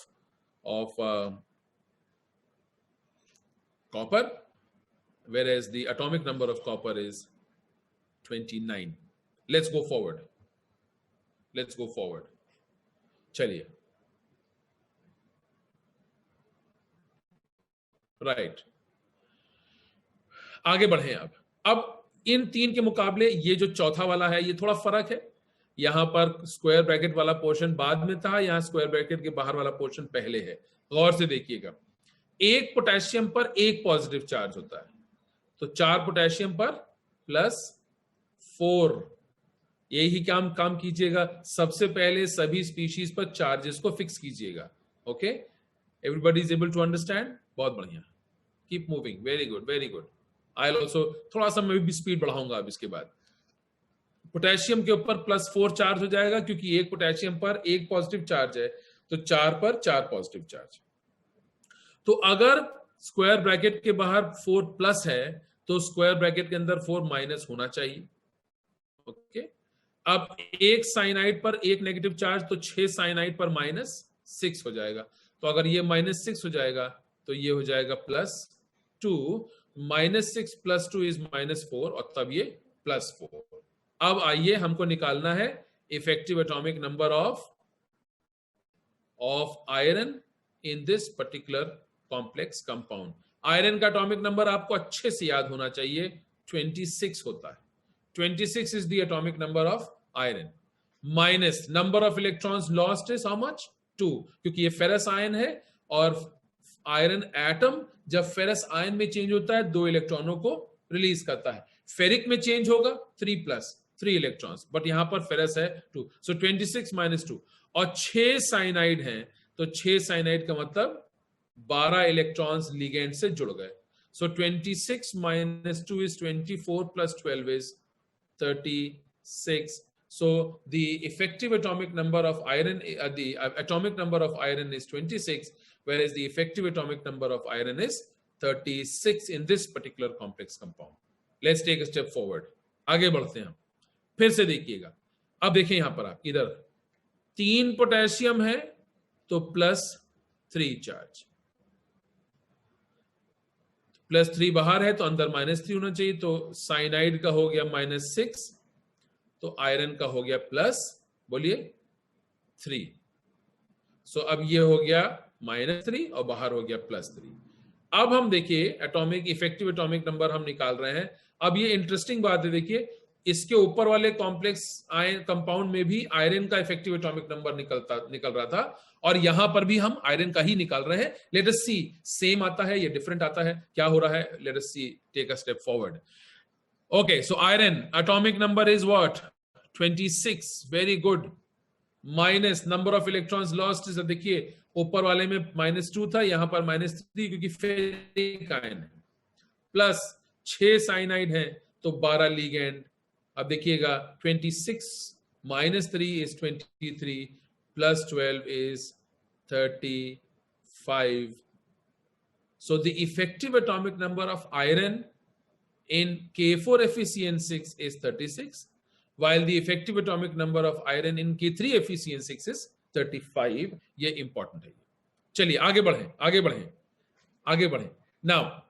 copper, whereas the atomic number of copper is 29. Let's go forward. चलिए, राइट, आगे बढ़े। अब इन 3 के मुकाबले ये जो चौथा वाला है, ये थोड़ा फर्क है। यहां पर स्क्वायर ब्रैकेट वाला पोर्शन बाद में था, यहां स्क्वायर ब्रैकेट के बाहर वाला पोर्शन पहले है। गौर से देखिएगा, एक पोटेशियम पर एक पॉजिटिव चार्ज होता है, तो 4 पोटेशियम पर +4। यही काम कीजिएगा, सबसे पहले सभी स्पीशीज पर चार्जेस को फिक्स कीजिएगा। Okay, everybody is able to understand? बहुत बढ़िया, keep moving, very good very good. I also थोड़ा सा मैं भी स्पीड बढ़ाऊंगा अब इसके बाद। पोटेशियम के ऊपर +4 चार्ज हो जाएगा, क्योंकि एक पोटेशियम पर एक पॉजिटिव चार्ज है, तो 4 पर 4 पॉजिटिव चार्ज। तो अगर स्क्वायर ब्रैकेट के बाहर 4+ है, तो स्क्वायर ब्रैकेट के अंदर 4- होना चाहिए। ओके, अब एक साइनाइड पर एक नेगेटिव चार्ज, तो 6 साइनाइड पर -6 हो जाएगा। तो अगर ये -6 हो जाएगा, तो ये हो जाएगा +2। -6 + 2 इज -4, और तब ये +4। अब आइए, हमको निकालना है effective atomic number of iron in this particular complex compound. Iron का एटॉमिक नंबर आपको अच्छे से याद होना चाहिए, 26 होता है। 26 is the atomic number of iron. Minus number of electrons lost is how much? 2, क्योंकि ये फेरस आयन है, और आयरन एटम जब फेरस आयन में चेंज होता है 2 इलेक्ट्रॉनों को रिलीज करता है। फेरिक में चेंज होगा 3+3 इलेक्ट्रॉन्स, बट यहां पर फेरस है 2, सो 26 - 2। और 6 साइनाइड हैं, तो 6 साइनाइड का मतलब 12 इलेक्ट्रॉन्स लिगेंड से जुड़ गए। सो 26 - 2 is 24 + 12 is 36. So the effective atomic number of iron, the atomic number of iron is 26, whereas the effective atomic number of iron is 36 in this particular complex compound. Let's take a step forward. आगे बढ़ते हैं हम, फिर से देखिएगा। अब देखिए यहां पर आप इधर 3 पोटेशियम है, तो +3 चार्ज, +3 बाहर है, तो अंदर -3 होना चाहिए। तो साइनाइड का हो गया -6, तो आयरन का हो गया बोलिए 3। सो अब ये हो गया -3 और बाहर हो गया +3। अब हम देखिए एटॉमिक इफेक्टिव एटॉमिक नंबर हम निकाल रहे हैं। अब ये इंटरेस्टिंग बात है, देखिए इसके ऊपर वाले कॉम्प्लेक्स आयन कंपाउंड में भी आयरन का इफेक्टिव एटॉमिक नंबर निकल रहा था, और यहां पर भी हम आयरन का ही निकाल रहे हैं। लेट अस सी, सेम आता है या डिफरेंट आता है, क्या हो रहा है? Let us see, take a step forward. Okay, so iron atomic number is what? 26, very good. Minus number of electrons lost, देखिए ऊपर वाले में -2 था, यहां पर -3, क्योंकि फेरिक आयन है। प्लस 6 साइनाइड है, तो 12 लिगेंड। अब देखिएगा 26 - 3 is 23 + 12 is 35. So the effective atomic number of iron in K4FeCN6 is 36, while the effective atomic number of iron in K3FeCN6 is 35. ये इंपॉर्टेंट है। चलिए आगे बढ़ें। नाउ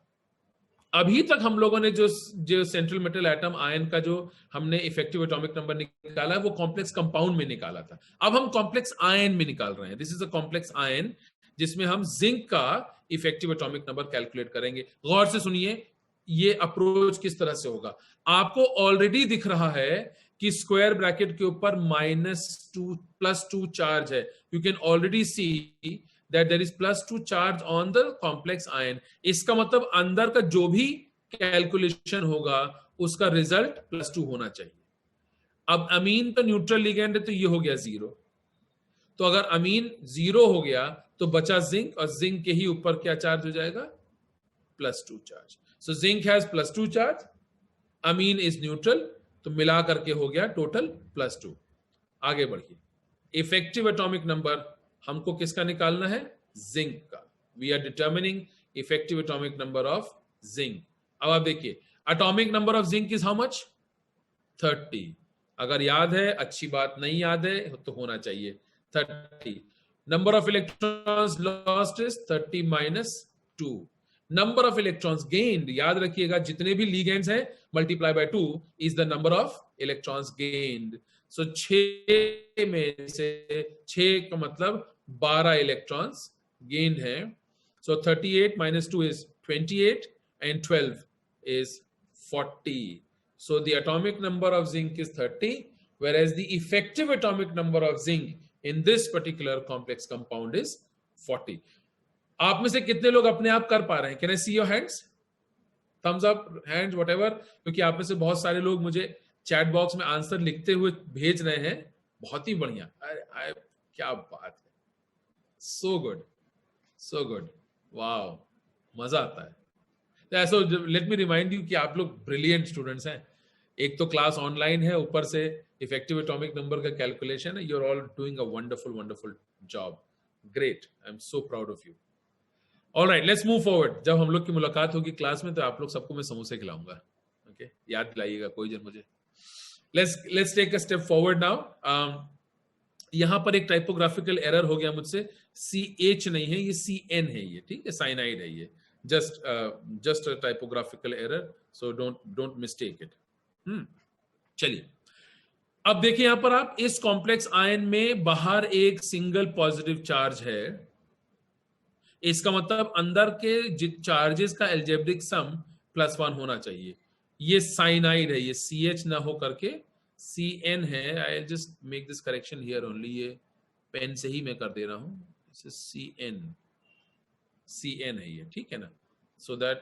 अभी तक हम लोगों ने जो सेंट्रल मेटल एटम आयन का जो हमने इफेक्टिव एटॉमिक नंबर निकाला है, वो कॉम्प्लेक्स कंपाउंड में निकाला था। अब हम कॉम्प्लेक्स आयन में निकाल रहे हैं। This is a complex ion, जिसमें हम जिंक का इफेक्टिव एटॉमिक नंबर कैलकुलेट करेंगे। गौर से सुनिए, ये अप्रोच किस तरह से होगा। आपको ऑलरेडी दिख रहा है कि स्क्वायर ब्रैकेट के ऊपर -2 + 2 चार्ज है। You can already see that there is +2 charge on the complex ion. इसका मतलब अंदर का जो भी कैलकुलेशन होगा उसका रिजल्ट +2 होना चाहिए। अब अमीन तो न्यूट्रल लिगेंड है, तो ये हो गया 0। तो अगर अमीन 0 हो गया, तो बचा जिंक, और जिंक के ही ऊपर क्या चार्ज हो जाएगा? +2 charge. So zinc has +2 charge, amine is neutral, तो मिला करके हो गया टोटल +2। आगे बढ़िए, इफेक्टिव एटॉमिक नंबर हमको किसका निकालना है? जिंक का। We are determining effective atomic number of zinc. अब आप देखिए, atomic number of zinc is how much? 30। अगर याद है, अच्छी बात, नहीं याद है तो होना चाहिए 30। Number of electrons lost is 30 - 2। Number of electrons gained, याद रखिएगा, जितने भी लिगेंड्स हैं multiply by 2 is the number of electrons gained. So 6 में से 6 का मतलब 12 इलेक्ट्रॉन्स गेन्ड है। सो 38 - 2 is 28 and 12 is 40. So the atomic number of zinc is 30, whereas the effective atomic number of zinc in this particular complex compound is 40. आप में से कितने लोग अपने आप कर पा रहे हैं? Can I see your hands? Thumbs up, hands, whatever. क्योंकि आप में से बहुत सारे लोग मुझे चैट बॉक्स में आंसर लिखते हुए भेज रहे हैं. बहुत ही बढ़िया. क्या बात है. So good. So good. Wow. मजा आता है. So let me remind you कि आप लोग ब्रिलियंट स्टूडेंट्स हैं. एक तो क्लास ऑनलाइन है, ऊपर से इफेक्टिव एटॉमिक नंबर का कैलकुलेशन है. You are all doing a wonderful job. Great. I am so proud of you. Alright, let's move forward. जब हम लोग की मुलाकात होगी क्लास में तो आप लोग सबको मैं समोसे खिलाऊंगा. ओके, याद दिलाइएगा कोई जन मुझे. Let's take a step forward now. यहां पर एक टाइपोग्राफिकल एरर हो गया मुझसे. CH नहीं है, ये CN है. ये ठीक है, साइनाइड है. ये just a typographical error, so don't mistake it. चलिए, अब देखिए यहां पर आप इस कॉम्प्लेक्स आयन में बाहर एक सिंगल पॉजिटिव चार्ज है. इसका मतलब अंदर के चार्जेस का एल्जेब्रिक सम +1 होना चाहिए. ये साइनाइड है, ये CH ना हो करके CN है. I just make this correction here only. ये पेन से ही मैं कर दे रहा हूं. CN है ये, ठीक है ना, सो दैट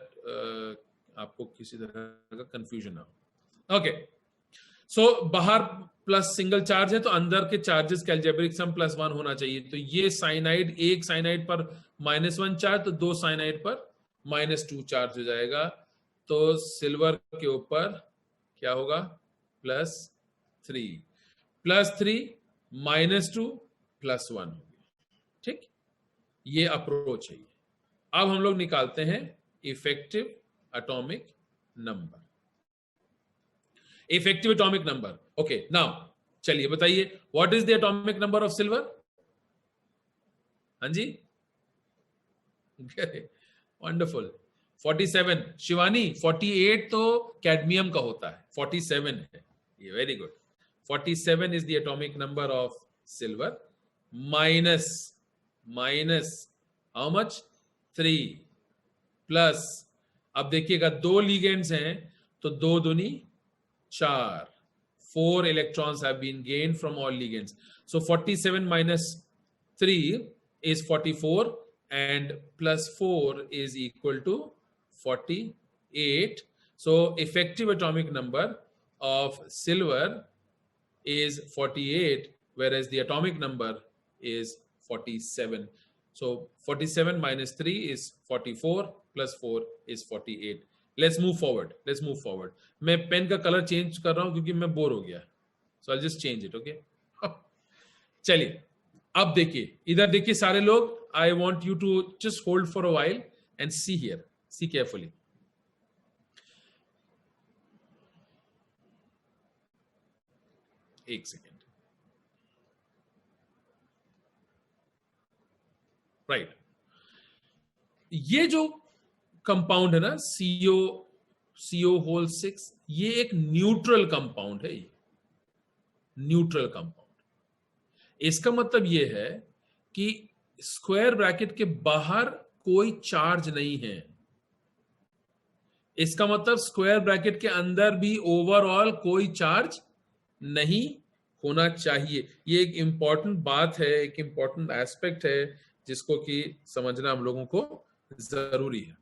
आपको किसी तरह का कंफ्यूजन ना हो. ओके, सो बाहर प्लस सिंगल चार्ज है तो अंदर के चार्जेस का एल्जेब्रिक सम +1 होना चाहिए. तो ये साइनाइड, एक साइनाइड पर -1 चार्ज, तो दो साइनाइड पर -2 चार्ज हो जाएगा. तो सिल्वर के ऊपर क्या होगा? +3 -2 +1 होगी. ठीक, ये अप्रोच है. अब हम लोग निकालते हैं effective atomic number. Effective atomic number. Okay, now चलिए बताइए, what is the atomic number of silver? हाँ जी, वंडरफुल. 47. शिवानी, 48 तो कैडमियम का होता है, 47 है ये. Very good. 47 is the atomic number of silver. Minus how much? 3 plus, अब देखिएगा दो लिगेंड्स हैं तो 2 दूनी 4. 4 electrons have been gained from all ligands. So 47 minus 3 is 44 and plus 4 is equal to 48. So effective atomic number of silver is 48, whereas the atomic number is 47. So 47 minus 3 is 44 plus 4 is 48. Let's move forward. मैं pen का colour change कर रहा हूं क्योंकि मैं bore हो गया. So I'll just change it, okay? चलिए, अब देखिए, इधर देखिए सारे लोग. I want you to just hold for a while and see here. See carefully. एक सेकेंड. राइट, ये जो कंपाउंड है ना, CO6, ये एक न्यूट्रल कंपाउंड है. ये न्यूट्रल कंपाउंड. इसका मतलब ये है कि स्क्वायर ब्रैकेट के बाहर कोई चार्ज नहीं है. इसका मतलब स्क्वायर ब्रैकेट के अंदर भी ओवरऑल कोई चार्ज नहीं होना चाहिए. ये एक इंपॉर्टेंट बात है, एक इंपॉर्टेंट एस्पेक्ट है जिसको कि समझना हम लोगों को जरूरी है.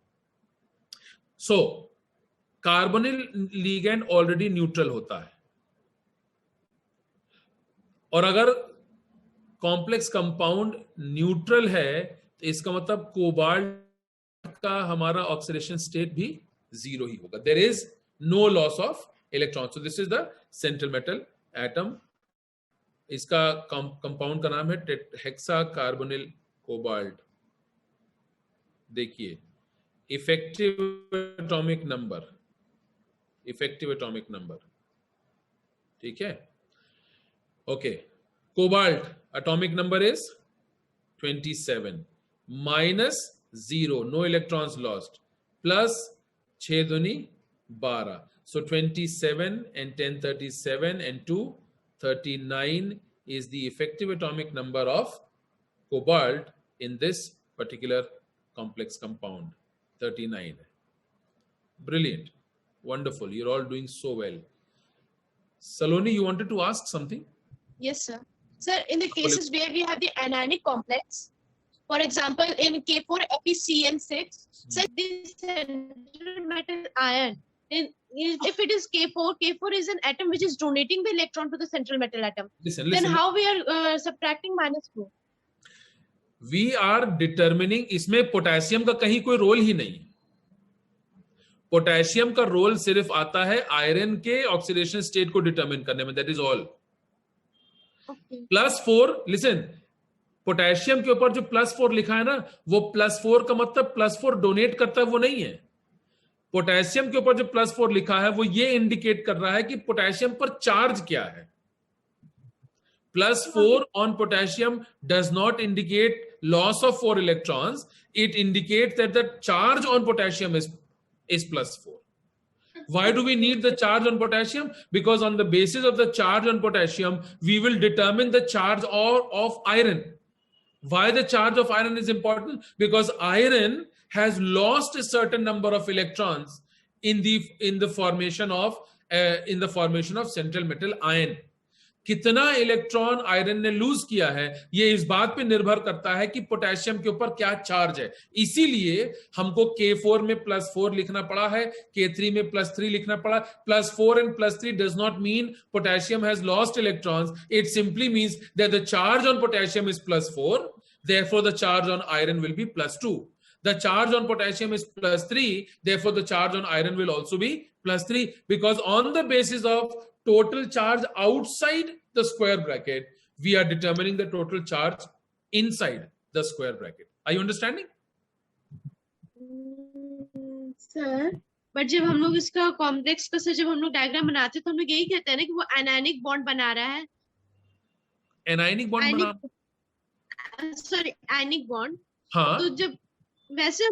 सो कार्बोनिल लिगेंड ऑलरेडी न्यूट्रल होता है, और अगर कॉम्प्लेक्स कंपाउंड न्यूट्रल है तो इसका मतलब कोबाल्ट का हमारा ऑक्सीडेशन स्टेट भी 0 ही होगा. There is no loss of electron. So this is the central metal atom. इसका कंपाउंड का नाम है हेक्सा कार्बोनिल कोबाल्ट. देखिए, इफेक्टिव एटॉमिक नंबर, ठीक है. Okay, cobalt atomic number is 27 -0, no electrons lost, plus 6 दूनी 12. So 27 and 10, 37 and 2, 39 is the effective atomic number of cobalt in this particular complex compound. 39. Brilliant. Wonderful. You're all doing so well. Saloni, you wanted to ask something? Yes, sir. Sir, in the cases where we have the anionic complex, for example, in K4 FeCN6, sir, this central metal ion, if it is K4 is an atom which is donating the electron to the central metal atom. Listen, Then listen. how we are subtracting -4? We are determining, इसमें potassium का कहीं कोई role ही नहीं. Potassium का role सिर्फ आता है iron के ऑक्सीडेशन स्टेट को डिटरमिन करने में. That is all. +4, listen, potassium के ऊपर जो +4 लिखा है ना, वो +4 का मतलब +4 डोनेट करता है वो नहीं है. पोटेशियम के ऊपर जो +4 लिखा है वो ये इंडिकेट कर रहा है कि पोटेशियम पर चार्ज क्या है. +4 on potassium does not indicate loss of 4 electrons. It indicates that the charge on potassium is +4. Why do we need the charge on potassium? Because on the basis of the charge on potassium, we will determine the charge of iron. Why the charge of iron is important? Because iron has lost a certain number of electrons in the formation of central metal ion. कितना electron iron ने loose किया है ये इस बात पे निर्भर करता है कि पोटेशियम के ऊपर क्या चार्ज है. इसीलिए हमको K4 में +4 लिखना पड़ा है, K3 में +3 लिखना पड़ा. +4 and +3 does not mean potassium has lost electrons. It simply means that the charge on potassium is +4. Therefore, the charge on iron will be +2. The charge on potassium is +3. Therefore, the charge on iron will also be +3. Because on the basis of total charge outside the square bracket, we are determining the total charge inside the square bracket. Are you understanding? Sir, but जब हम लोग इसका complex का जब हम लोग diagram बनाते हैं तो हम लोग यही कहते हैं ना कि वो एनायनिक बॉन्ड बना रहा है. एनायनिक बॉन्ड बना, सॉरी आयनिक बॉन्ड. हाँ. तो जब वैसे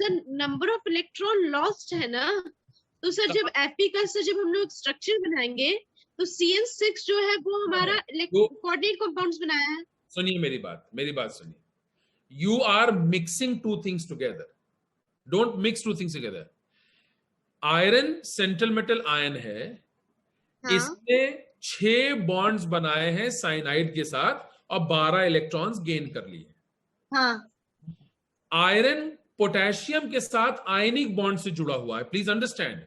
sir number of electron lost है ना, तो सर जब Fe का सर जब हम लोग स्ट्रक्चर बनाएंगे तो CN6 जो है वो हमारा कोऑर्डिनेट कंपाउंड्स बनाया है. सुनिए मेरी बात सुनिए. You are mixing two things together. Don't mix two things together. Iron central metal ion है. हाँ. इसने 6 बॉन्ड्स बनाए हैं साइनाइड के साथ और 12 इलेक्ट्रॉन्स गेन कर लिए. हाँ. आयरन पोटेशियम के साथ आयनिक बॉन्ड से जुड़ा हुआ है. Please understand.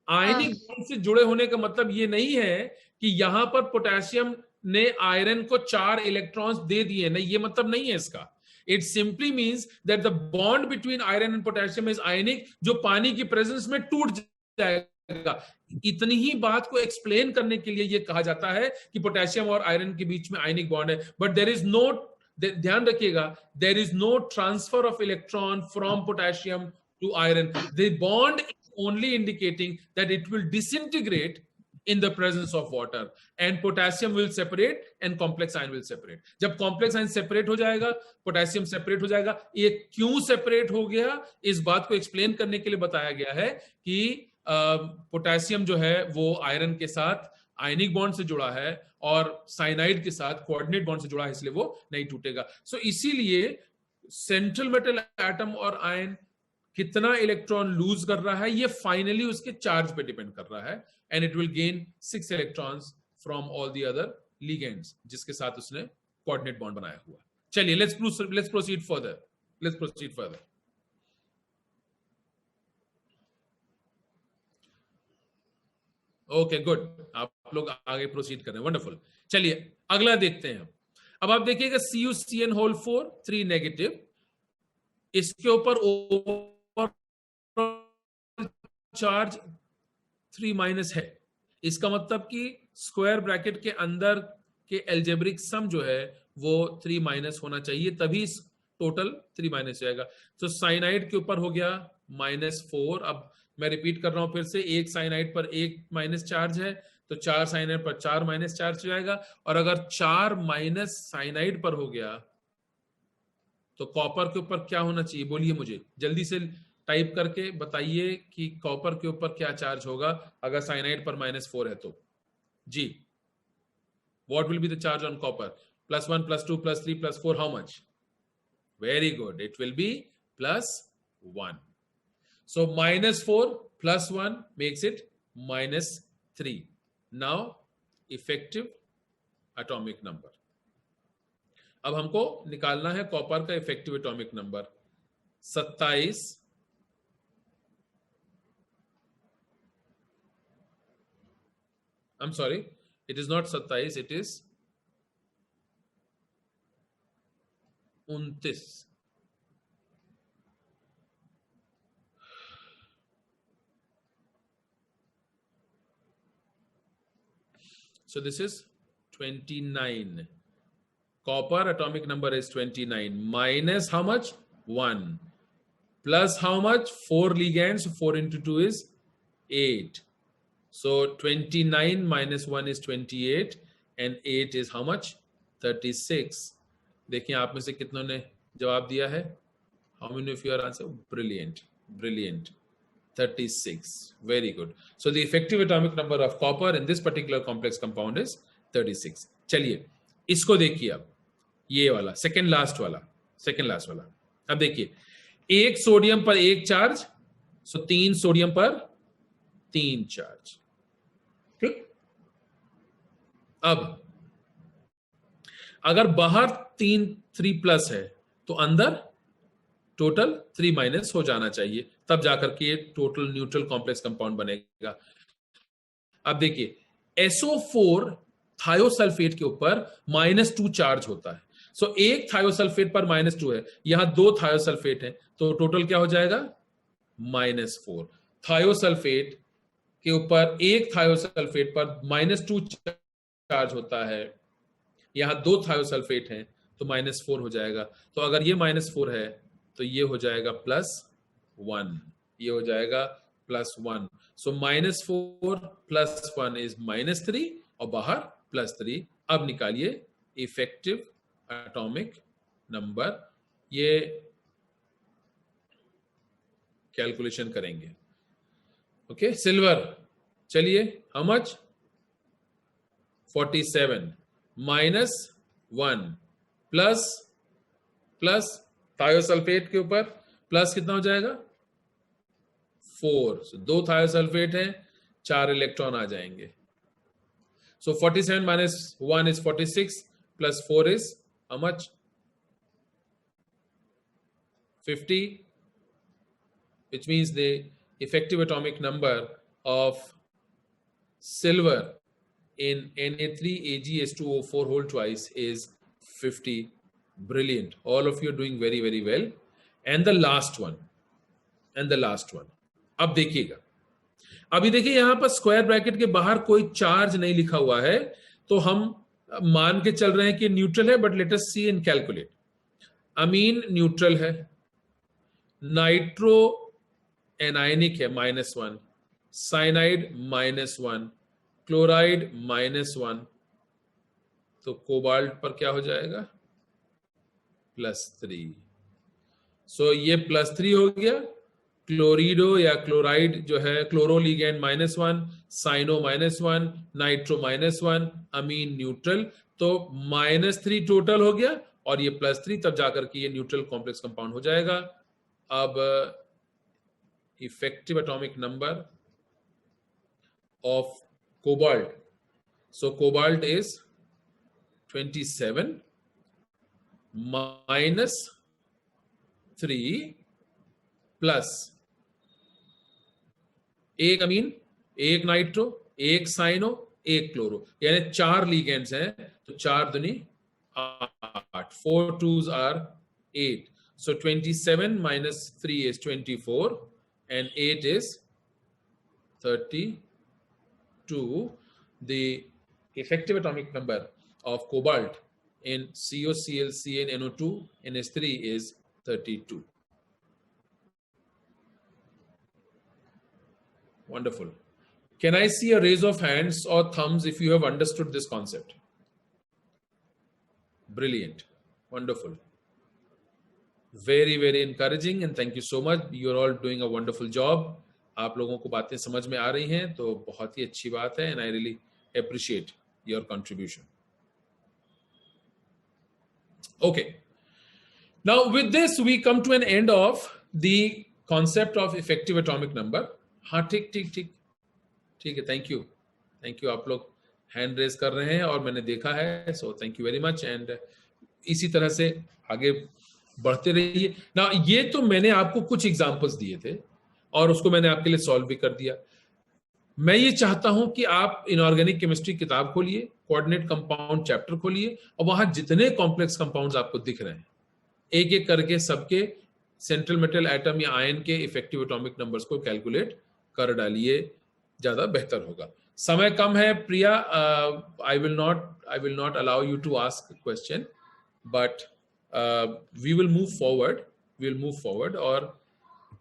आयनिक बॉन्ड से जुड़े होने का मतलब ये नहीं है कि यहां पर पोटेशियम ने आयरन को 4 इलेक्ट्रॉन्स दे दिए. नहीं, ये मतलब नहीं है इसका. It simply means that the bond between iron and potassium is आयनिक, जो पानी की प्रेजेंस में टूट जाएगा. इतनी ही बात को एक्सप्लेन करने के लिए ये कहा जाता है कि पोटेशियम और आयरन के बीच में आयनिक बॉन्ड है. बट देयर इज नो, ध्यान रखिएगा, there is no transfer of electron from potassium to iron. The bond is only indicating that it will disintegrate in the presence of water, and potassium will separate and complex ion will separate. जब complex ion separate हो जाएगा, potassium separate हो जाएगा. ये क्यों separate हो गया, इस बात को explain करने के लिए बताया गया है कि पोटेशियम जो है वो आयरन के साथ आयनिक बॉन्ड से जुड़ा है और साइनाइड के साथ कोऑर्डिनेट बॉन्ड से जुड़ा है, इसलिए वो नहीं टूटेगा. सो इसीलिए सेंट्रल मेटल एटम और आयन कितना इलेक्ट्रॉन लूज कर रहा है ये फाइनली उसके चार्ज पे डिपेंड कर रहा है. And it will gain 6 electrons from all the other ligands जिसके साथ उसने कोऑर्डिनेट बॉन्ड बनाया हुआ. चलिए let's proceed further. Okay good, आप लोग आगे प्रोसीड कर रहे हैं. वंडरफुल. चलिए अगला देखते हैं. अब आप देखिएगा CuCN4 3 नेगेटिव. इसके ऊपर ओवर चार्ज 3- है. इसका मतलब कि स्क्वायर ब्रैकेट के अंदर के एल्जेब्रिक सम जो है वो 3- होना चाहिए, तभी टोटल 3- जाएगा. तो साइनाइड के ऊपर हो गया -4. अब मैं रिपीट कर रहा हूं फिर से, एक साइनाइड पर 1- चार्ज है तो 4 साइनाइड पर 4- चार्ज जाएगा. और अगर 4- साइनाइड पर हो गया तो कॉपर के ऊपर क्या होना चाहिए, बोलिए मुझे जल्दी से टाइप करके बताइए कि कॉपर के ऊपर क्या चार्ज होगा अगर साइनाइड पर -4 है तो. जी, what will be the charge on copper? +1 +2 +3 +4, how much? Very good, it will be +1. So -4 + 1 makes it -3. Now effective atomic number. अब हमको निकालना है कॉपर का effective atomic number 27. I'm sorry, it is not 27, it is 29. So this is 29. Copper atomic number is 29. Minus how much? 1. Plus how much? 4 ligands. 4 into 2 is 8. So 29 minus 1 is 28. And 8 is how much? 36. देखिए आप में से कितनों ने जवाब दिया है? How many of you are answer? Brilliant. Brilliant. 36. Very good. So the effective atomic number of copper in this particular complex compound is 36. चलिए इसको देखिए अब, ये वाला सेकेंड लास्ट वाला. अब देखिए, एक सोडियम पर एक चार्ज, सो 3 सोडियम पर 3 चार्ज. ठीक. अब अगर बाहर 3 प्लस है तो अंदर टोटल 3 माइनस हो जाना चाहिए, तब जाकर के टोटल न्यूट्रल कॉम्प्लेक्स कंपाउंड बनेगा. अब देखिए SO4 थायोसल्फेट के ऊपर -2 चार्ज होता है. सो एक थायोसल्फेट पर -2 है, यहां 2 थायोसल्फेट है, तो टोटल क्या हो जाएगा? -4. थायोसल्फेट के ऊपर एक थायोसल्फेट पर -2 चार्ज होता है, यहां 2 थायोसल्फेट हैं, तो -4 हो जाएगा. तो अगर ये -4 है तो ये हो जाएगा +1, ये हो जाएगा +1. सो -4 + 1 इज -3 और बाहर +3. अब निकालिए इफेक्टिव एटॉमिक नंबर, ये कैलकुलेशन करेंगे. ओके, सिल्वर, चलिए हाउ मच? 47 -1 प्लस थायोसल्फेट के ऊपर प्लस कितना हो जाएगा? 4. So 2 थायोसल्फेट हैं, 4 इलेक्ट्रॉन आ जाएंगे. So 47 minus 1 is 46 plus 4 is how much? 50, which means the effective atomic number of silver in Na3AgS2O4 whole twice is 50. Brilliant. All of you are doing very, very well. And the last one. अब देखिएगा, अभी देखिए यहां पर square bracket के बाहर कोई charge नहीं लिखा हुआ है, तो हम मान के चल रहे हैं कि न्यूट्रल है, but let us see and calculate. Amine neutral है, नाइट्रो एनायनिक है -1, साइनाइड -1, क्लोराइड -1, तो कोबाल्ट पर क्या हो जाएगा? +3. सो ये +3 हो गया. क्लोरिडो या क्लोराइड जो है, क्लोरो लिगैंड -1, साइनो -1, नाइट्रो -1, अमीन न्यूट्रल, तो -3 टोटल हो गया और ये +3, तब जाकर के ये न्यूट्रल कॉम्प्लेक्स कंपाउंड हो जाएगा. अब effective atomic number of cobalt, so cobalt is 27 -3 plus एक अमीन, एक नाइट्रो, एक साइनो, एक क्लोरो, यानी 4 लिगेंड्स हैं, तो 4 दूनी 8, 4 2s are 8. So 27 minus 3 is 24 and 8 is 32. The effective atomic number of cobalt in COCl, Cn, NO2, NH3 is 32. Wonderful. Can I see a raise of hands or thumbs if you have understood this concept? Brilliant. Wonderful. Very, very encouraging and thank you so much. You are all doing a wonderful job. आप लोगों को बातें समझ में आ रही हैं, तो बहुत ही अच्छी बात है and I really appreciate your contribution. Okay. Now with this we come to an end of the concept of effective atomic number. हाँ, ठीक है, थैंक यू. थैंक यू, आप लोग हैंड रेज कर रहे हैं और मैंने देखा है, so thank you very much. And इसी तरह से आगे बढ़ते रहिए ना। ये तो मैंने आपको कुछ एग्जांपल्स दिए थे और उसको मैंने आपके लिए सॉल्व भी कर दिया। मैं ये चाहता हूं कि आप इनऑर्गेनिक केमिस्ट्री किताब खोलिए, कोऑर्डिनेट कंपाउंड चैप्टर खोलिए, और वहां जितने कॉम्प्लेक्स कंपाउंड्स आपको दिख रहे हैं एक एक करके सबके सेंट्रल मेटल एटम या आयन के इफेक्टिव एटॉमिक नंबर्स को कैलकुलेट कर डालिए, ज्यादा बेहतर होगा। समय कम है Priya, I will not allow you to ask question, but we will move forward और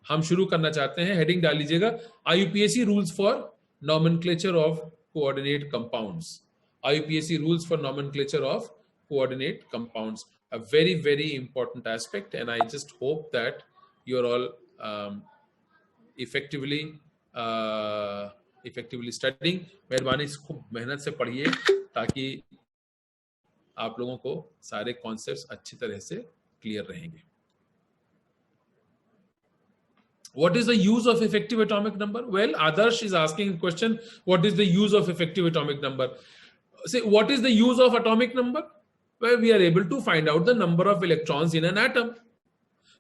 हम शुरू करना चाहते हैं। हेडिंग डाल लीजिएगा, IUPAC rules for nomenclature of coordinate compounds. IUPAC rules for nomenclature of coordinate compounds, a very very important aspect, and I just hope that you're all effectively studying। मेहरबानी इसको मेहनत से पढ़िए ताकि आप लोगों को सारे कॉन्सेप्ट्स अच्छी तरह से क्लियर रहेंगे। What is the use of effective atomic number? Well, Adarsh is asking a question, what is the use of effective atomic number? Say, what is the use of atomic number? Well, we are able to find out the number of electrons in an atom.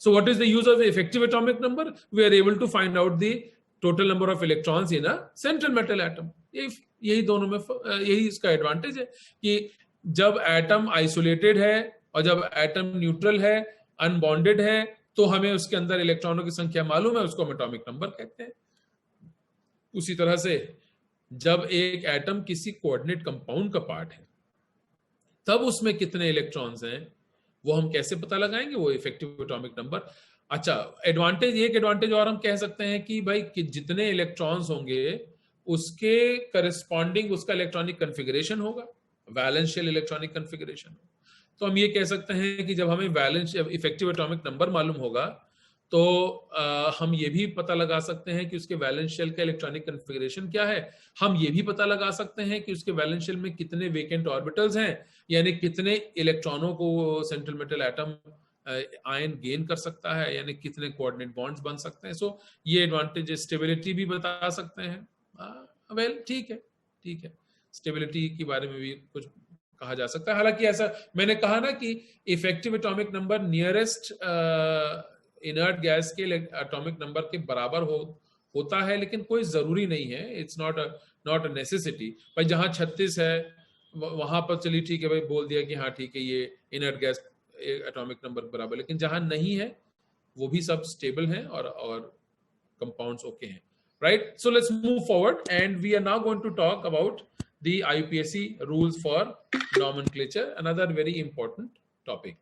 So what is the use of effective atomic number? We are able to find out the total number of electrons in a central metal atom. यही दोनों में यही इसका advantage है कि जब atom isolated है और जब एटम न्यूट्रल है, अनबॉन्डेड है, तो हमें उसके अंदर इलेक्ट्रॉनों की संख्या मालूम है, उसको हम एटॉमिक नंबर कहते हैं। उसी तरह से जब एक एटम किसी कोऑर्डिनेट कंपाउंड का पार्ट है तब उसमें कितने इलेक्ट्रॉन्स हैं वो हम कैसे पता लगाएंगे? वो इफेक्टिव एटॉमिक नंबर। अच्छा, एक एडवांटेज और हम कह सकते हैं कि भाई कि जितने इलेक्ट्रॉन्स होंगे उसके करस्पॉन्डिंग उसका इलेक्ट्रॉनिक कन्फिगरेशन होगा, वैलेंशियल इलेक्ट्रॉनिक कन्फिगरेशन। तो हम ये कह सकते हैं कि जब हमें वैलेंस इफेक्टिव एटॉमिक नंबर मालूम होगा तो हम ये भी पता लगा सकते हैं कि उसके वैलेंस शेल का इलेक्ट्रॉनिक कन्फिगरेशन क्या है। हम ये भी पता लगा सकते हैं कि उसके वैलेंस शेल में कितने वेकेंट ऑर्बिटल्स हैं, यानी कितने इलेक्ट्रॉनों को central metal atom ion gain कर सकता है, यानी कितने कोऑर्डिनेट बॉन्ड्स बन सकते हैं। सो ये एडवांटेज, स्टेबिलिटी भी बता सकते हैं। वेल ठीक है, स्टेबिलिटी के बारे में भी कुछ कहा जा सकता है। हालांकि ऐसा मैंने कहा ना कि effective atomic number nearest inert gas के एटॉमिक नंबर के बराबर होता है, लेकिन कोई जरूरी नहीं है। It's not a necessity. भाई जहां 36 है वहां पर चलिए ठीक है भाई, बोल दिया कि हाँ ठीक है ये इनर्ट गैस एटॉमिक नंबर बराबर, लेकिन जहां नहीं है वो भी सब स्टेबल हैं और कंपाउंड्स ओके हैं, right? So let's move forward and we are now going to talk about the IUPAC rules for nomenclature, another very important topic.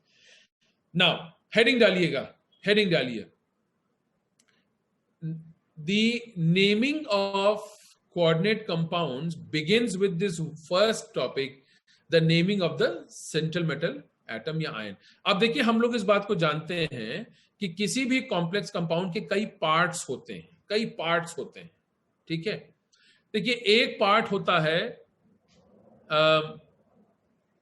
Now, heading डालिए। The naming of coordinate compounds begins with this first topic, the naming of the central metal atom या ion. अब देखिए, हम लोग इस बात को जानते हैं कि किसी भी कॉम्प्लेक्स कंपाउंड के कई पार्ट्स होते हैं, ठीक है? देखिए, एक पार्ट होता है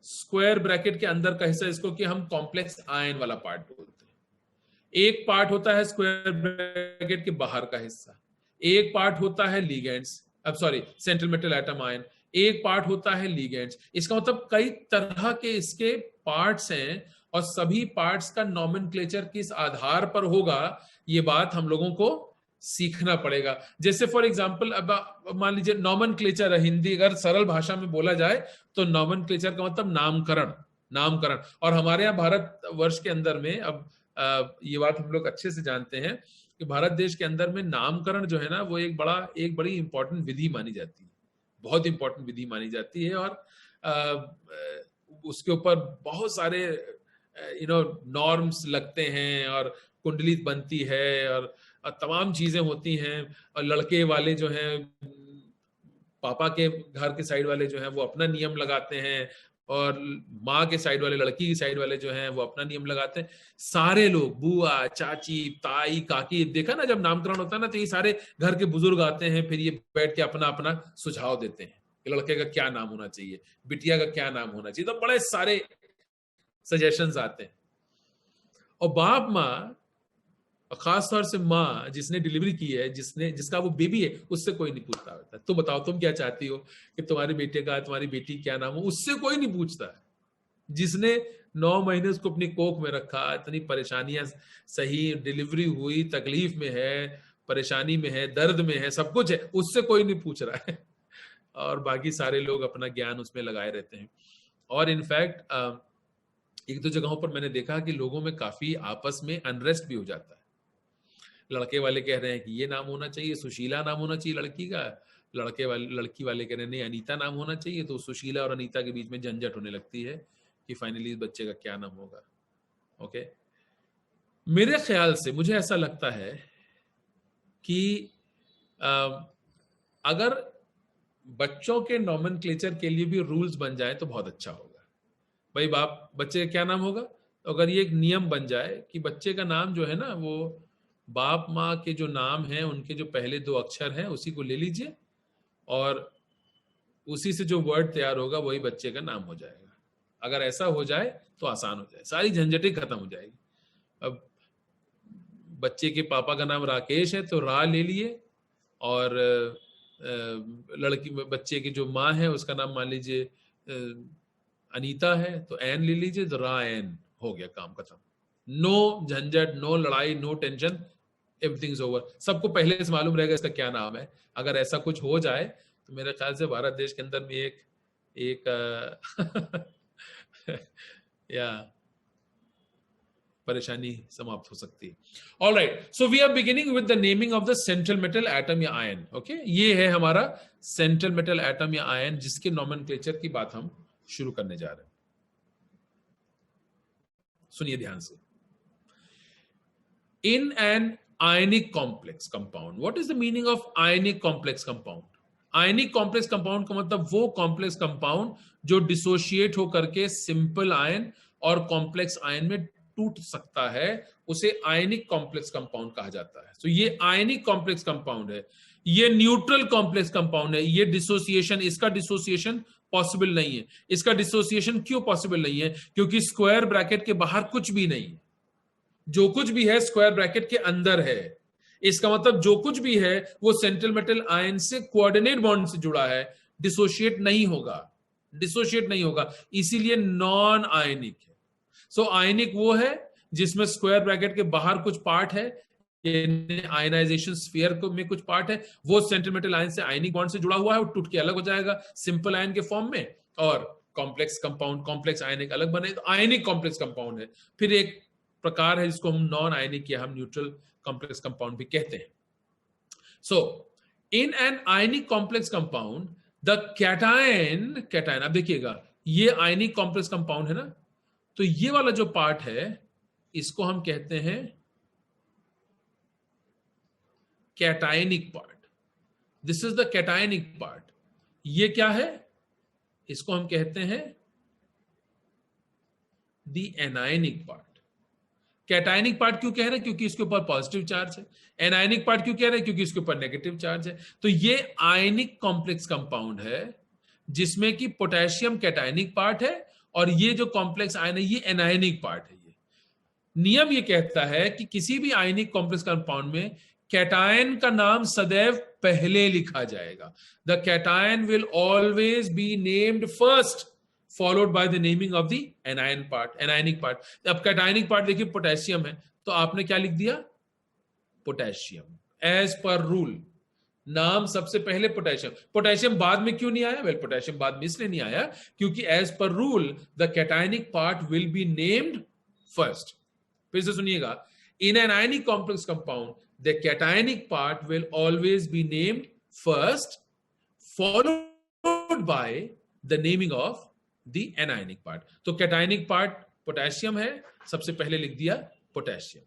स्क्वायर ब्रैकेट के अंदर का हिस्सा, इसको कि हम कॉम्प्लेक्स आयन वाला पार्ट बोलते हैं। एक पार्ट होता है स्क्वायर ब्रैकेट के बाहर का हिस्सा। एक पार्ट होता है सेंट्रल मेटल एटम आयन। एक पार्ट होता है लिगेंड्स। इसका मतलब कई तरह के इसके पार्ट्स हैं और सभी पार्ट्स का नॉमेनक्लेचर किस आधार पर होगा ये बात हम लोगों को सीखना पड़ेगा। जैसे फॉर एग्जांपल, अब मान लीजिए नॉमेनक्लेचर, हिंदी अगर सरल भाषा में बोला जाए तो नॉमेनक्लेचर का मतलब नामकरण। और हमारे यहाँ भारत वर्ष के अंदर में अब ये बात हम लोग अच्छे से जानते हैं कि भारत देश के अंदर में नामकरण जो है ना वो एक बड़ी इंपॉर्टेंट विधि मानी जाती है, बहुत इंपॉर्टेंट विधि मानी जाती है। और उसके ऊपर बहुत सारे नॉर्म्स लगते हैं और कुंडली बनती है और तमाम चीजें होती हैं। और लड़के वाले जो हैं, पापा के घर के साइड वाले जो हैं वो अपना नियम लगाते हैं और माँ के साइड वाले, लड़की की साइड वाले जो हैं वो अपना नियम लगाते हैं। सारे लोग, बुआ, चाची, ताई, काकी, देखा ना जब नामकरण होता है ना तो ये सारे घर के बुजुर्ग आते हैं, फिर ये बैठ के अपना अपना सुझाव देते हैं कि लड़के का क्या नाम होना चाहिए, बिटिया का क्या नाम होना चाहिए। तो बड़े सारे सजेशंस आते हैं। और बाप माँ और खास तौर से माँ जिसने डिलीवरी की है, जिसका वो बेबी है, उससे कोई नहीं पूछता होता। तो बताओ तुम क्या चाहती हो कि तुम्हारे बेटे का, तुम्हारी बेटी क्या नाम हो, उससे कोई नहीं पूछता है। जिसने 9 महीने उसको अपनी कोख में रखा, इतनी परेशानियां सही, डिलीवरी हुई, तकलीफ में है, परेशानी में है, दर्द में है, सब कुछ है, उससे कोई नहीं पूछ रहा है। और बाकी सारे लोग अपना ज्ञान उसमें लगाए रहते हैं। और इनफैक्ट एक दो जगहों पर मैंने देखा कि लोगों में काफी आपस में अनरेस्ट भी हो जाता है। लड़के वाले कह रहे हैं कि ये नाम होना चाहिए, सुशीला नाम होना चाहिए लड़की का, लड़की वाले कह रहे हैं नहीं अनीता नाम होना चाहिए। तो सुशीला और अनीता के बीच में झंझट होने लगती है कि फाइनली इस बच्चे का क्या नाम होगा। ओके, मेरे ख्याल से मुझे ऐसा लगता है कि अगर बच्चों के नॉमेनक्लेचर के लिए भी रूल्स बन जाए तो बहुत अच्छा होगा। भाई बच्चे का क्या नाम होगा, तो अगर ये एक नियम बन जाए कि बच्चे का नाम जो है ना, वो बाप माँ के जो नाम है उनके जो पहले 2 अक्षर हैं उसी को ले लीजिए और उसी से जो वर्ड तैयार होगा वही बच्चे का नाम हो जाएगा। अगर ऐसा हो जाए तो आसान हो जाए, सारी झंझटें खत्म हो जाएगी। अब बच्चे के पापा का नाम राकेश है तो रा ले लिए, और बच्चे की जो माँ है उसका नाम मान लीजिए अनीता है तो एन ले लीजिए, तो रा एन, हो गया, काम खत्म। नो झंझट, नो लड़ाई, no tension, everything is over. सबको पहले से मालूम रहेगा इसका क्या नाम है। अगर ऐसा कुछ हो जाए तो मेरे ख्याल से भारत देश के अंदर में एक या परेशानी समाप्त हो सकती है। All right, so we are beginning with the naming of the central metal atom या आयन। ओके, ये है हमारा सेंट्रल मेटल एटम या आयन, जिसके नॉमेनक्लेचर की बात हम शुरू करने जा रहे हैं। सुनिए ध्यान से। इन an ionic complex compound, what is the meaning of ionic complex compound? Ionic complex compound का मतलब वो कॉम्प्लेक्स कंपाउंड जो डिसोशिएट होकर के सिंपल आयन और कॉम्प्लेक्स आयन में टूट सकता है, उसे आयनिक कॉम्प्लेक्स कंपाउंड कहा जाता है। तो ये आयनिक कॉम्प्लेक्स कंपाउंड है, ये न्यूट्रल कॉम्प्लेक्स कंपाउंड है। ये डिसोसिएशन, इसका डिसोसिएशन पॉसिबल नहीं है। इसका डिसोसिएशन क्यों पॉसिबल नहीं है? क्योंकि स्क्वायर ब्रैकेट के बाहर कुछ भी नहीं है, जो कुछ भी है स्क्वायर ब्रैकेट के अंदर है। इसका मतलब जो कुछ भी है वो सेंट्रल मेटल आयन से कोऑर्डिनेट बॉन्ड से जुड़ा है, डिसोशिएट नहीं होगा, डिसोशिएट नहीं होगा, इसीलिए नॉन आयनिक है। सो आयनिक वो है जिसमें स्क्वायर ब्रैकेट के बाहर कुछ पार्ट है, आयनाइजेशन स्फीयर में कुछ पार्ट है, वो सेंट्रल मेटल आयन से आयनिक बॉन्ड से जुड़ा हुआ है, वो टूट के अलग हो जाएगा सिंपल आयन के फॉर्म में, और कॉम्प्लेक्स कंपाउंड, कॉम्प्लेक्स आयनिक अलग बने, तो आयनिक कॉम्प्लेक्स कंपाउंड है। फिर एक प्रकार है जिसको हम नॉन आयनिक या हम न्यूट्रल कॉम्प्लेक्स कंपाउंड भी कहते हैं। So in an ionic complex compound the cation, अब देखिएगा ये आयनिक कॉम्प्लेक्स कंपाउंड है ना, तो ये वाला जो पार्ट है इसको हम कहते हैं cationic part. This is the cationic part. ये क्या है? इसको हम कहते हैं the anionic part. Cationic part क्यों कह रहे हैं? क्योंकि इसके ऊपर पॉजिटिव चार्ज है। एनायनिक पार्ट क्यों कह रहे हैं? क्योंकि इसके ऊपर नेगेटिव चार्ज है। तो ये आयनिक कॉम्प्लेक्स कंपाउंड है जिसमें कि पोटेशियम कैटायनिक पार्ट है और ये जो कॉम्प्लेक्स आयन है ये एनायनिक पार्ट है। ये नियम ये कहता है कि किसी भी आयनिक कॉम्प्लेक्स कंपाउंड में कैटायन का नाम सदैव पहले लिखा जाएगा। The cation will always be named first followed by the naming of the anion part, anionic part. अब कैटायनिक पार्ट देखिए पोटेशियम है, तो आपने क्या लिख दिया? पोटेशियम। एज पर रूल नाम सबसे पहले पोटेशियम। पोटेशियम बाद में क्यों नहीं आया? वेल, पोटेशियम बाद में इसलिए नहीं आया क्योंकि as per rule the cationic part will be named first. फिर से सुनिएगा, in an ionic complex compound the cationic part will always be named first followed by the naming of the anionic part. तो cationic part potassium है, सबसे पहले लिख दिया potassium.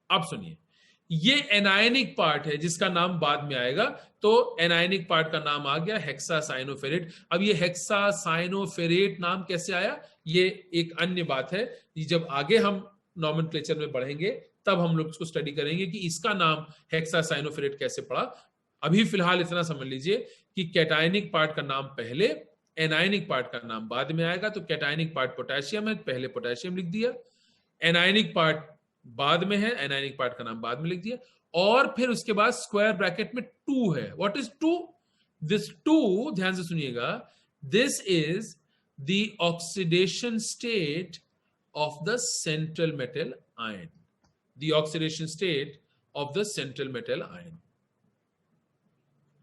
अब सुनिए, ये एनायनिक पार्ट है जिसका नाम बाद में आएगा, तो एनायनिक पार्ट का नाम आ गया हेक्सासाइनोफेरेट। अब ये हेक्सासाइनोफेरेट नाम कैसे आया, ये एक अन्य बात है। जब आगे हम नॉमेनक्लेचर में बढ़ेंगे तब हम लोग इसको स्टडी करेंगे कि इसका नाम हेक्सासाइनोफेरेट कैसे पड़ा। अभी फिलहाल इतना समझ लीजिए कि कैटायनिक पार्ट का नाम पहले, एनायनिक पार्ट का नाम बाद में आएगा। तो कैटायनिक पार्ट पोटेशियम है, पहले पोटेशियम लिख दिया। एनायनिक पार्ट बाद में है, एनायनिक पार्ट का नाम बाद में लिख दिया, और फिर उसके बाद स्क्वायर ब्रैकेट में 2 है। What is 2? दिस 2, ध्यान से सुनिएगा, this is the oxidation state of the central metal ion, the oxidation state of the central metal ion.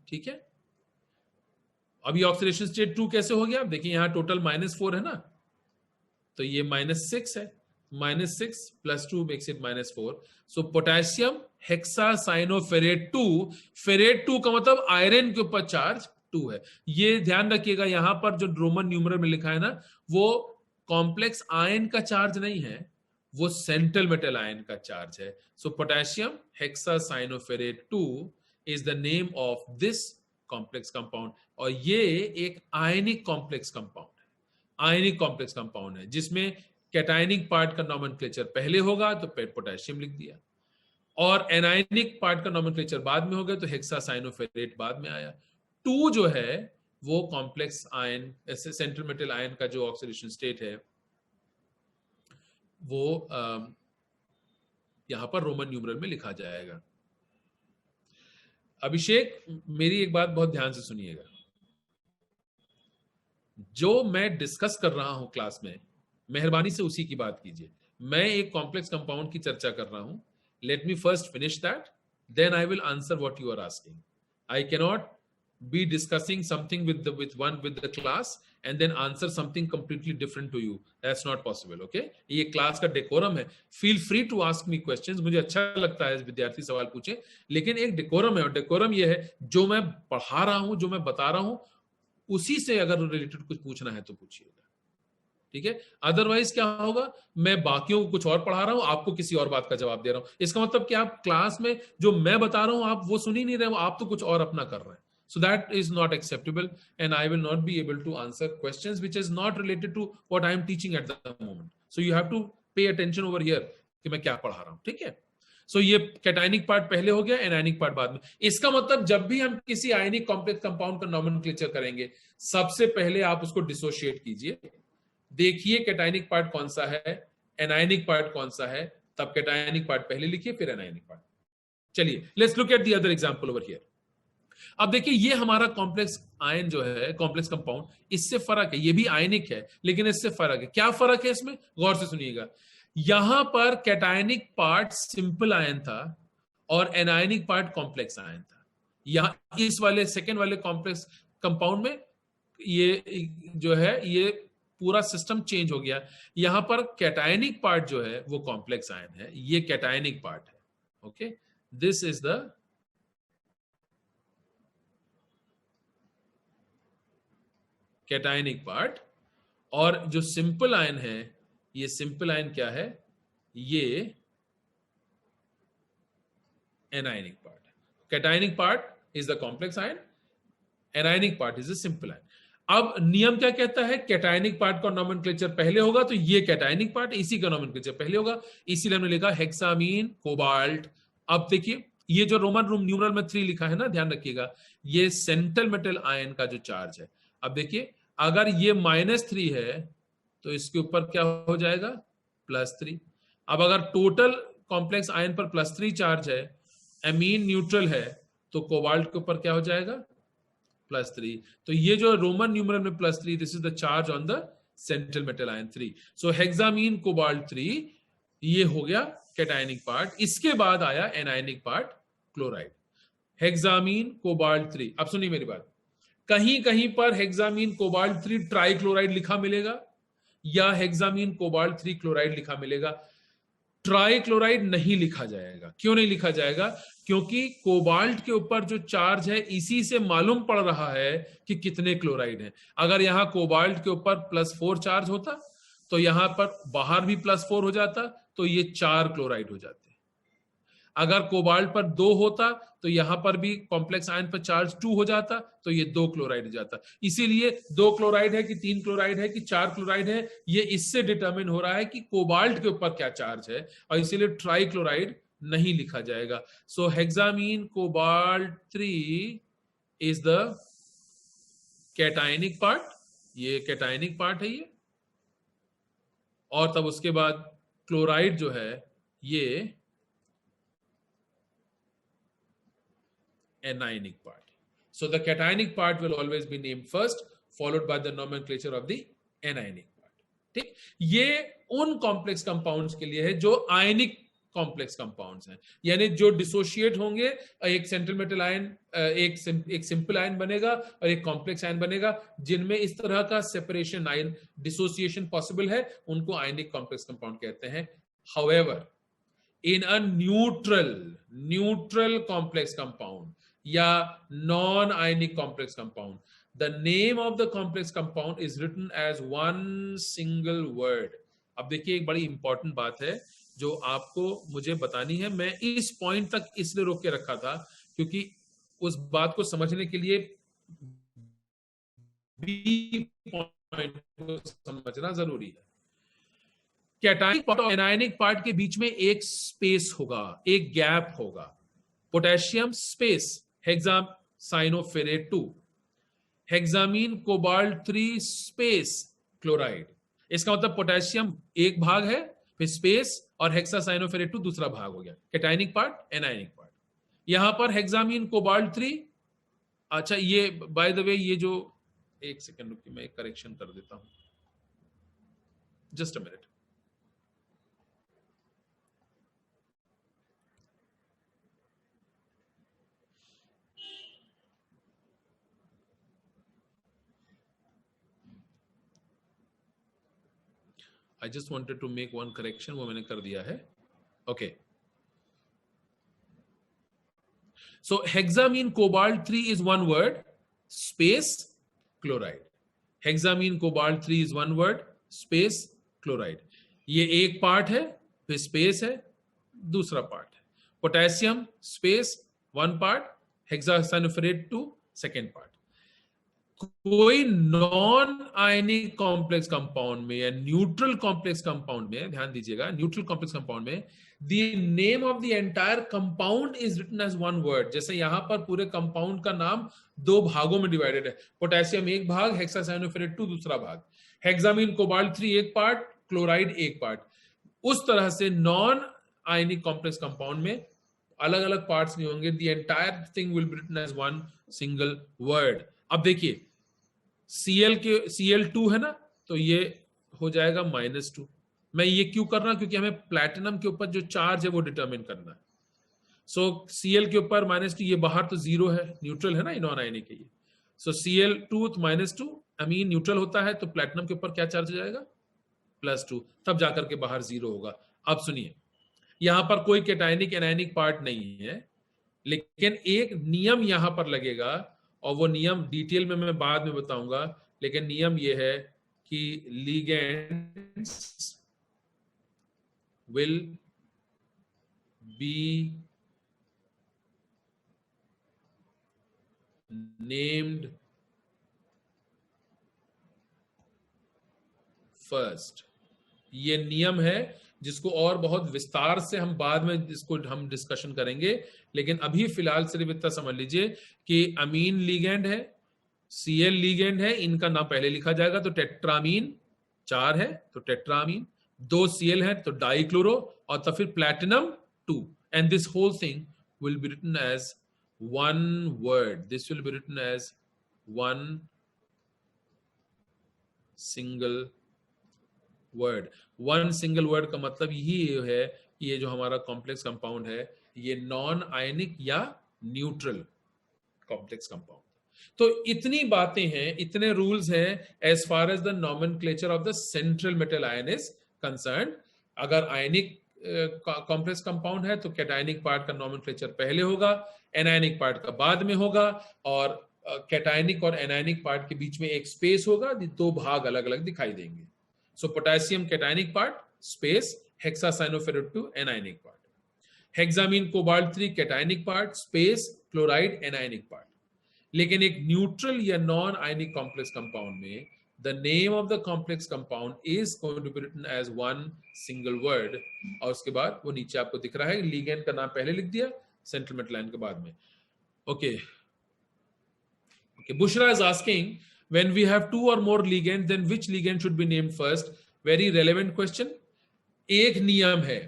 ठीक है, अभी ऑक्सीडेशन स्टेट 2 कैसे हो गया? देखिए यहां टोटल -4 है ना, तो ये -6 है, -6 + 2 makes it -4। So potassium hexacyanoferrate 2, ferrate 2 का मतलब आयरन के ऊपर चार्ज 2 है। ये ध्यान रखिएगा, यहां पर जो रोमन न्यूमरल में लिखा है ना, वो कॉम्प्लेक्स आयन का चार्ज नहीं है, वो सेंट्रल मेटल आयन का चार्ज है। So potassium hexacyanoferrate 2 is the name of this complex compound, और ये एक आयनिक कॉम्प्लेक्स कंपाउंड है, आयनिक कॉम्प्लेक्स कंपाउंड है, जिसमें कैटायनिक पार्ट का नॉमेनक्लेचर पहले होगा तो पोटेशियम लिख दिया, और एनायनिक पार्ट का नॉमेनक्लेचर बाद में हो गया तो हेक्सासाइनोफेरेट बाद में आया। 2 जो है वो complex ion, central metal ion का जो ऑक्सीडेशन स्टेट है, वो यहां पर रोमन न्यूमरल में लिखा जाएगा। अभिषेक, मेरी एक बात बहुत ध्यान से सुनिएगा, जो मैं डिस्कस कर रहा हूं क्लास में, मेहरबानी से उसी की बात कीजिए। मैं एक कॉम्प्लेक्स कंपाउंड की चर्चा कर रहा हूं, let me first finish that, then I will answer what you are asking. I cannot be discussing something with the class and then answer something completely different to you. That's not possible. Okay, ये class का decorum है। Feel free to ask me questions, मुझे अच्छा लगता है विद्यार्थी सवाल पूछे, लेकिन एक डेकोरम है, और डेकोरम ये है, जो मैं पढ़ा रहा हूं, जो मैं बता रहा हूं, उसी से अगर रिलेटेड कुछ पूछना है तो पूछिएगा। ठीक है, अदरवाइज क्या होगा, मैं बाकियों को कुछ और पढ़ा रहा हूं, आपको किसी और बात का जवाब दे रहा हूं। इसका मतलब कि आप क्लास में जो मैं बता रहा हूं आप वो सुन ही नहीं रहे हो, आप तो कुछ और अपना कर रहे हैं। So that is not acceptable, and I will not be able to answer questions which is not related to what I am teaching at the moment. So you have to pay attention over here कि मैं क्या पढ़ा रहा हूं। ठीक है, so ये cationic part पहले हो गया, एनायनिक पार्ट बाद में। इसका मतलब जब भी हम किसी आयनिक कॉम्प्लेक्स कंपाउंड का नॉमेनक्लेचर करेंगे, सबसे पहले आप उसको डिसोशिएट कीजिए, देखिए कैटायनिक पार्ट कौन सा है, एनायनिक पार्ट कौन सा है, तब कैटायनिक पार्ट पहले लिखिए, फिर एनायनिक पार्ट। चलिए, let's look at the other example over here. अब देखिए, ये हमारा कॉम्प्लेक्स आयन जो है, कॉम्प्लेक्स कंपाउंड, इससे फर्क है, ये भी आयनिक है लेकिन इससे फर्क है। क्या फर्क है इसमें, गौर से सुनिएगा। यहां पर कैटायनिक पार्ट सिंपल आयन था और एनायनिक पार्ट कॉम्प्लेक्स आयन था। यहां इस वाले सेकेंड वाले कॉम्प्लेक्स कंपाउंड में ये जो है, ये पूरा सिस्टम चेंज हो गया। यहां पर कैटायनिक पार्ट जो है वो कॉम्प्लेक्स आयन है, ये कैटायनिक पार्ट है। Okay, this is the cationic part, और जो सिंपल आयन है, ये सिंपल आयन क्या है, ये एनायनिक पार्ट है। Cationic part is the complex ion, anionic part is the simple ion. अब नियम क्या कहता है, कैटायनिक पार्ट का नॉमेनक्लेचर पहले होगा तो ये कैटायनिक पार्ट, इसी का नॉमेनक्लेचर पहले होगा, इसीलिए हमने लिखा हेक्सामीन कोबाल्ट। अब देखिए, ये जो रोमन न्यूमरल में 3 लिखा है ना, ध्यान रखिएगा, ये सेंट्रल मेटल आयन का जो चार्ज है। अब देखिए, अगर ये -3 है तो इसके ऊपर क्या हो जाएगा, +3। अब अगर टोटल कॉम्प्लेक्स आयन पर +3 चार्ज है, एमीन न्यूट्रल है, तो कोबाल्ट के ऊपर क्या हो जाएगा, +3। तो ये जो रोमन न्यूमरल में +3, this is the charge on the central metal ion 3। So hexammine cobalt 3, ये हो गया कैटायनिक पार्ट। इसके बाद आया anionic part, chloride, hexamine cobalt 3। अब सुनिए मेरी बात, कहीं कहीं पर हेक्सामीन कोबाल्ट 3 ट्राइक्लोराइड लिखा मिलेगा या हेक्सामीन कोबाल्ट 3 क्लोराइड लिखा मिलेगा। ट्राइक्लोराइड नहीं लिखा जाएगा। क्यों नहीं लिखा जाएगा, क्योंकि कोबाल्ट के ऊपर जो चार्ज है, इसी से मालूम पड़ रहा है कि कितने क्लोराइड हैं। अगर यहां कोबाल्ट के ऊपर +4 चार्ज होता तो यहां पर बाहर भी +4 हो जाता, तो ये 4 क्लोराइड हो जाते। अगर कोबाल्ट पर 2 होता तो यहां पर भी कॉम्प्लेक्स आयन पर चार्ज 2 हो जाता, तो ये 2 क्लोराइड हो जाता। इसीलिए 2 क्लोराइड है कि 3 क्लोराइड है कि 4 क्लोराइड है, ये इससे डिटरमिन हो रहा है कि कोबाल्ट के ऊपर क्या चार्ज है, और इसीलिए ट्राइक्लोराइड नहीं लिखा जाएगा। So hexammine cobalt 3 is the cationic part, ये कैटायनिक पार्ट है ये। और तब उसके बाद क्लोराइड जो है ये anionic part. So the cationic part will always be named first, followed by the nomenclature of the anionic part. ठीक, ये उन कॉम्प्लेक्स कंपाउंड्स के लिए है जो आयनिक कॉम्प्लेक्स कंपाउंड्स हैं, यानी जो डिसोशिएट होंगे, एक सेंट्रल मेटल आयन, एक सिंपल आयन बनेगा और एक कॉम्प्लेक्स आयन बनेगा, जिनमें इस तरह का सेपरेशन, आयन डिसोसिएशन पॉसिबल है, उनको आयनिक कॉम्प्लेक्स कंपाउंड कहते हैं. However in a neutral complex compound या non-ionic complex compound, the name of the complex compound is written as one single word. अब देखिए एक बड़ी इंपॉर्टेंट बात है जो आपको मुझे बतानी है. मैं इस पॉइंट तक इसलिए रोक के रखा था क्योंकि उस बात को समझने के लिए बी पॉइंट को समझना जरूरी है. कैटायनिक पार्ट और एनायनिक पार्ट के बीच में एक स्पेस होगा, एक गैप होगा. Potassium space hexacyanoferrate 2, hexammine cobalt 3 space chloride. इसका मतलब पोटेशियम एक भाग है, फिर स्पेस, और हेक्सासाइनोफेरेट 2 दूसरा भाग हो गया. Cationic part, anionic part. यहां पर हेक्सामीन कोबाल्ट 3. अच्छा, ये बाय द वे, ये जो, एक सेकंड रुकिए, मैं एक करेक्शन कर देता हूं, just a minute. I just wanted to make one correction, वो मैंने कर दिया है. Okay. So hexamine cobalt 3 is one word, space chloride. Hexamine cobalt 3 is one word, space chloride. ये एक पार्ट है, फिर स्पेस है, दूसरा पार्ट है. Potassium space one part, hexacyanoferrate 2 second part. कोई नॉन आयनिक कॉम्प्लेक्स कंपाउंड में या न्यूट्रल कॉम्प्लेक्स कंपाउंड में, ध्यान दीजिएगा, न्यूट्रल कॉम्प्लेक्स कंपाउंड में the name of the entire compound is written as one word. जैसे यहां पर पूरे कंपाउंड का नाम दो भागों में डिवाइडेड है. पोटेशियम एक भाग, हेक्सासाइनोफेरेट 2 दूसरा भाग, हेक्सामीन कोबाल्ट 3 एक पार्ट, क्लोराइड एक पार्ट. उस तरह से नॉन आयनिक कॉम्प्लेक्स कंपाउंड में अलग अलग पार्ट्स नहीं होंगे. The entire thing will be written as one single word. अब देखिए, Cl2 है ना, तो ये हो जाएगा -2. मैं ये क्यों कर रहा हूं? क्योंकि हमें प्लैटिनम के ऊपर जो चार्ज है वो डिटरमिन करना है. सो Cl के ऊपर -2, ये बाहर तो 0 है, न्यूट्रल है ना, नॉन आयनिक है ये. सो Cl2 -2, अमीन न्यूट्रल होता है, तो प्लैटिनम के ऊपर क्या चार्ज हो जाएगा? +2, तब जाकर के बाहर 0 होगा. अब सुनिए, यहां पर कोई कैटायनिक एनायनिक पार्ट नहीं है, लेकिन एक नियम यहां पर लगेगा, और वो नियम डिटेल में मैं बाद में बताऊंगा. लेकिन नियम ये है कि ligands will be named first. ये नियम है जिसको और बहुत विस्तार से हम बाद में इसको हम डिस्कशन करेंगे, लेकिन अभी फिलहाल सिर्फ इतना समझ लीजिए कि अमीन लीगेंड है, Cl लीगेंड है, इनका नाम पहले लिखा जाएगा. तो टेट्रामीन 4 है तो टेट्रामीन, 2 Cl है तो डाइक्लोरो, और तो फिर platinum 2. And this whole thing will be written as one word. This will be written as one single word. One single word का मतलब यही है कि ये जो हमारा कॉम्प्लेक्स कंपाउंड है, ये नॉन आयनिक या न्यूट्रल कॉम्प्लेक्स कंपाउंड. तो इतनी बातें हैं, इतने रूल्स हैं as far as the nomenclature of the central metal ion is concern. अगर आयनिक कॉम्प्लेक्स कंपाउंड है तो कैटायनिक पार्ट का नॉमेनक्लेचर पहले होगा, एनायनिक पार्ट का बाद में होगा, और कैटायनिक और एनायनिक पार्ट के बीच में एक स्पेस होगा, दो भाग अलग अलग दिखाई देंगे. So potassium cationic part, space, hexacyanoferrate 2 anionic part. Hexamine cobalt 3 cationic part, space, chloride anionic part. लेकिन एक न्यूट्रल या नॉन आयनिक कॉम्प्लेक्स कंपाउंड में the name of the complex compound is going to be written as one single word. और उसके बाद वो नीचे आपको दिख रहा है, लिगेंड का नाम पहले लिख दिया, सेंट्रल मेटल आयन के बाद में. Okay. Bushra is asking, when we have 2 or more ligands, then which ligand should be named first? Very relevant question. एक नियम है,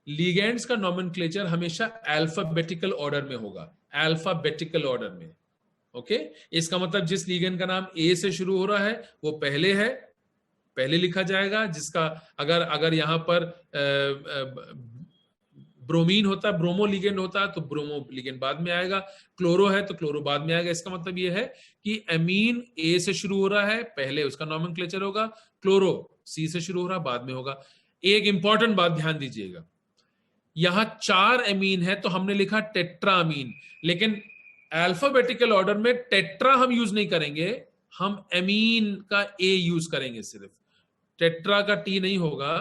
लिगेंड्स का नॉमेनक्लेचर हमेशा अल्फाबेटिकल ऑर्डर में होगा, अल्फाबेटिकल ऑर्डर में। ओके, इसका मतलब जिस लिगेंड का नाम ए से शुरू हो रहा है वो पहले है, पहले लिखा जाएगा। जिसका अगर यहां पर ब्रोमीन होता है, ब्रोमो लिगेंड होता है, तो ब्रोमो लिगेंड बाद में आएगा। क्लोरो है तो क्लोरो बाद में आएगा। इसका मतलब ये है कि अमीन ए से शुरू हो रहा है, पहले उसका नॉमेनक्लेचर होगा। क्लोरो सी से शुरू हो रहा है, बाद में होगा। एक इंपॉर्टेंट बात ध्यान दीजिएगा, यहां 4 अमीन है तो हमने लिखा टेट्रा अमीन, लेकिन अल्फाबेटिकल ऑर्डर में टेट्रा हम यूज नहीं करेंगे, हम अमीन का ए यूज करेंगे। सिर्फ टेट्रा का टी नहीं होगा,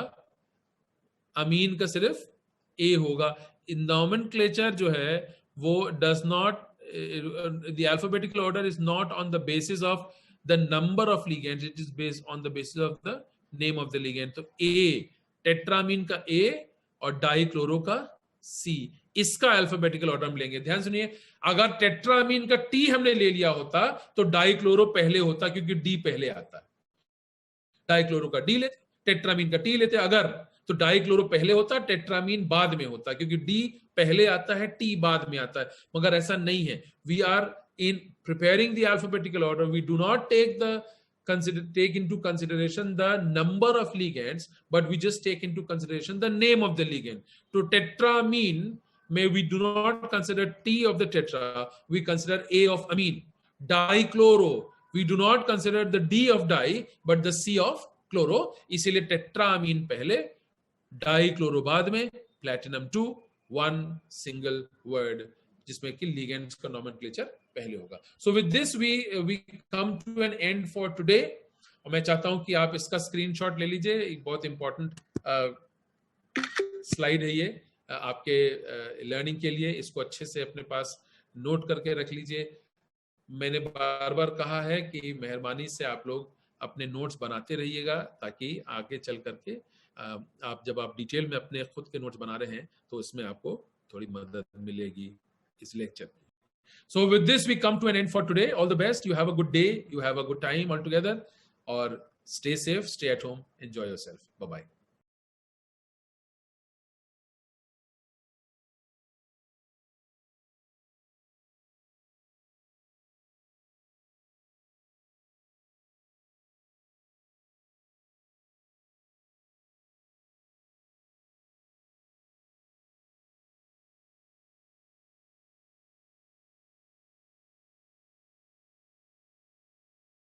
अमीन का सिर्फ ए होगा। नॉमेनक्लेचर जो है वो does not, the alphabetical order is not on the basis of the number of ligands, it is based on the basis of the name of the ligand. तो ए, टेट्रामीन का ए और डाइक्लोरो का सी, इसका अल्फाबेटिकल ऑर्डर हम लेंगे। ध्यान सुनिए, अगर टेट्रामीन का टी हमने ले लिया होता तो डाइक्लोरो पहले होता, क्योंकि डी पहले आता है। डाइक्लोरो का डी लेते, टेट्रामीन का टी लेते। अगर तो डाइक्लोरो पहले होता, टेट्रामीन बाद में होता, क्योंकि डी पहले आता है, टी बाद में आता है। मगर ऐसा नहीं है। We are in preparing the alphabetical order, we do not take into consideration the number of ligands, but we just take into consideration the name of the ligand. To tetramine, we do not consider T of the tetra, we consider A of amine. Dichloro, we do not consider the D of di, but the C of chloro. इसीलिए tetramine पहले, dichloro बाद में, platinum 2, one single word, जिसमें कि ligands का nomenclature पहले होगा। So with this we come to an end for today. और मैं चाहता हूं कि आप इसका स्क्रीनशॉट ले लीजिए, एक बहुत इंपॉर्टेंट स्लाइड है ये आपके लर्निंग के लिए। इसको अच्छे से अपने पास नोट करके रख लीजिए। मैंने बार बार कहा है कि मेहरबानी से आप लोग अपने नोट्स बनाते रहिएगा, ताकि आगे चल करके आप जब आप डिटेल में अपने खुद के नोट्स बना रहे हैं तो इसमें आपको थोड़ी मदद मिलेगी इस लेक्चर में। So with this we come to an end for today. All the best. You have a good day. You have a good time all together. Or stay safe, stay at home, enjoy yourself. Bye-bye.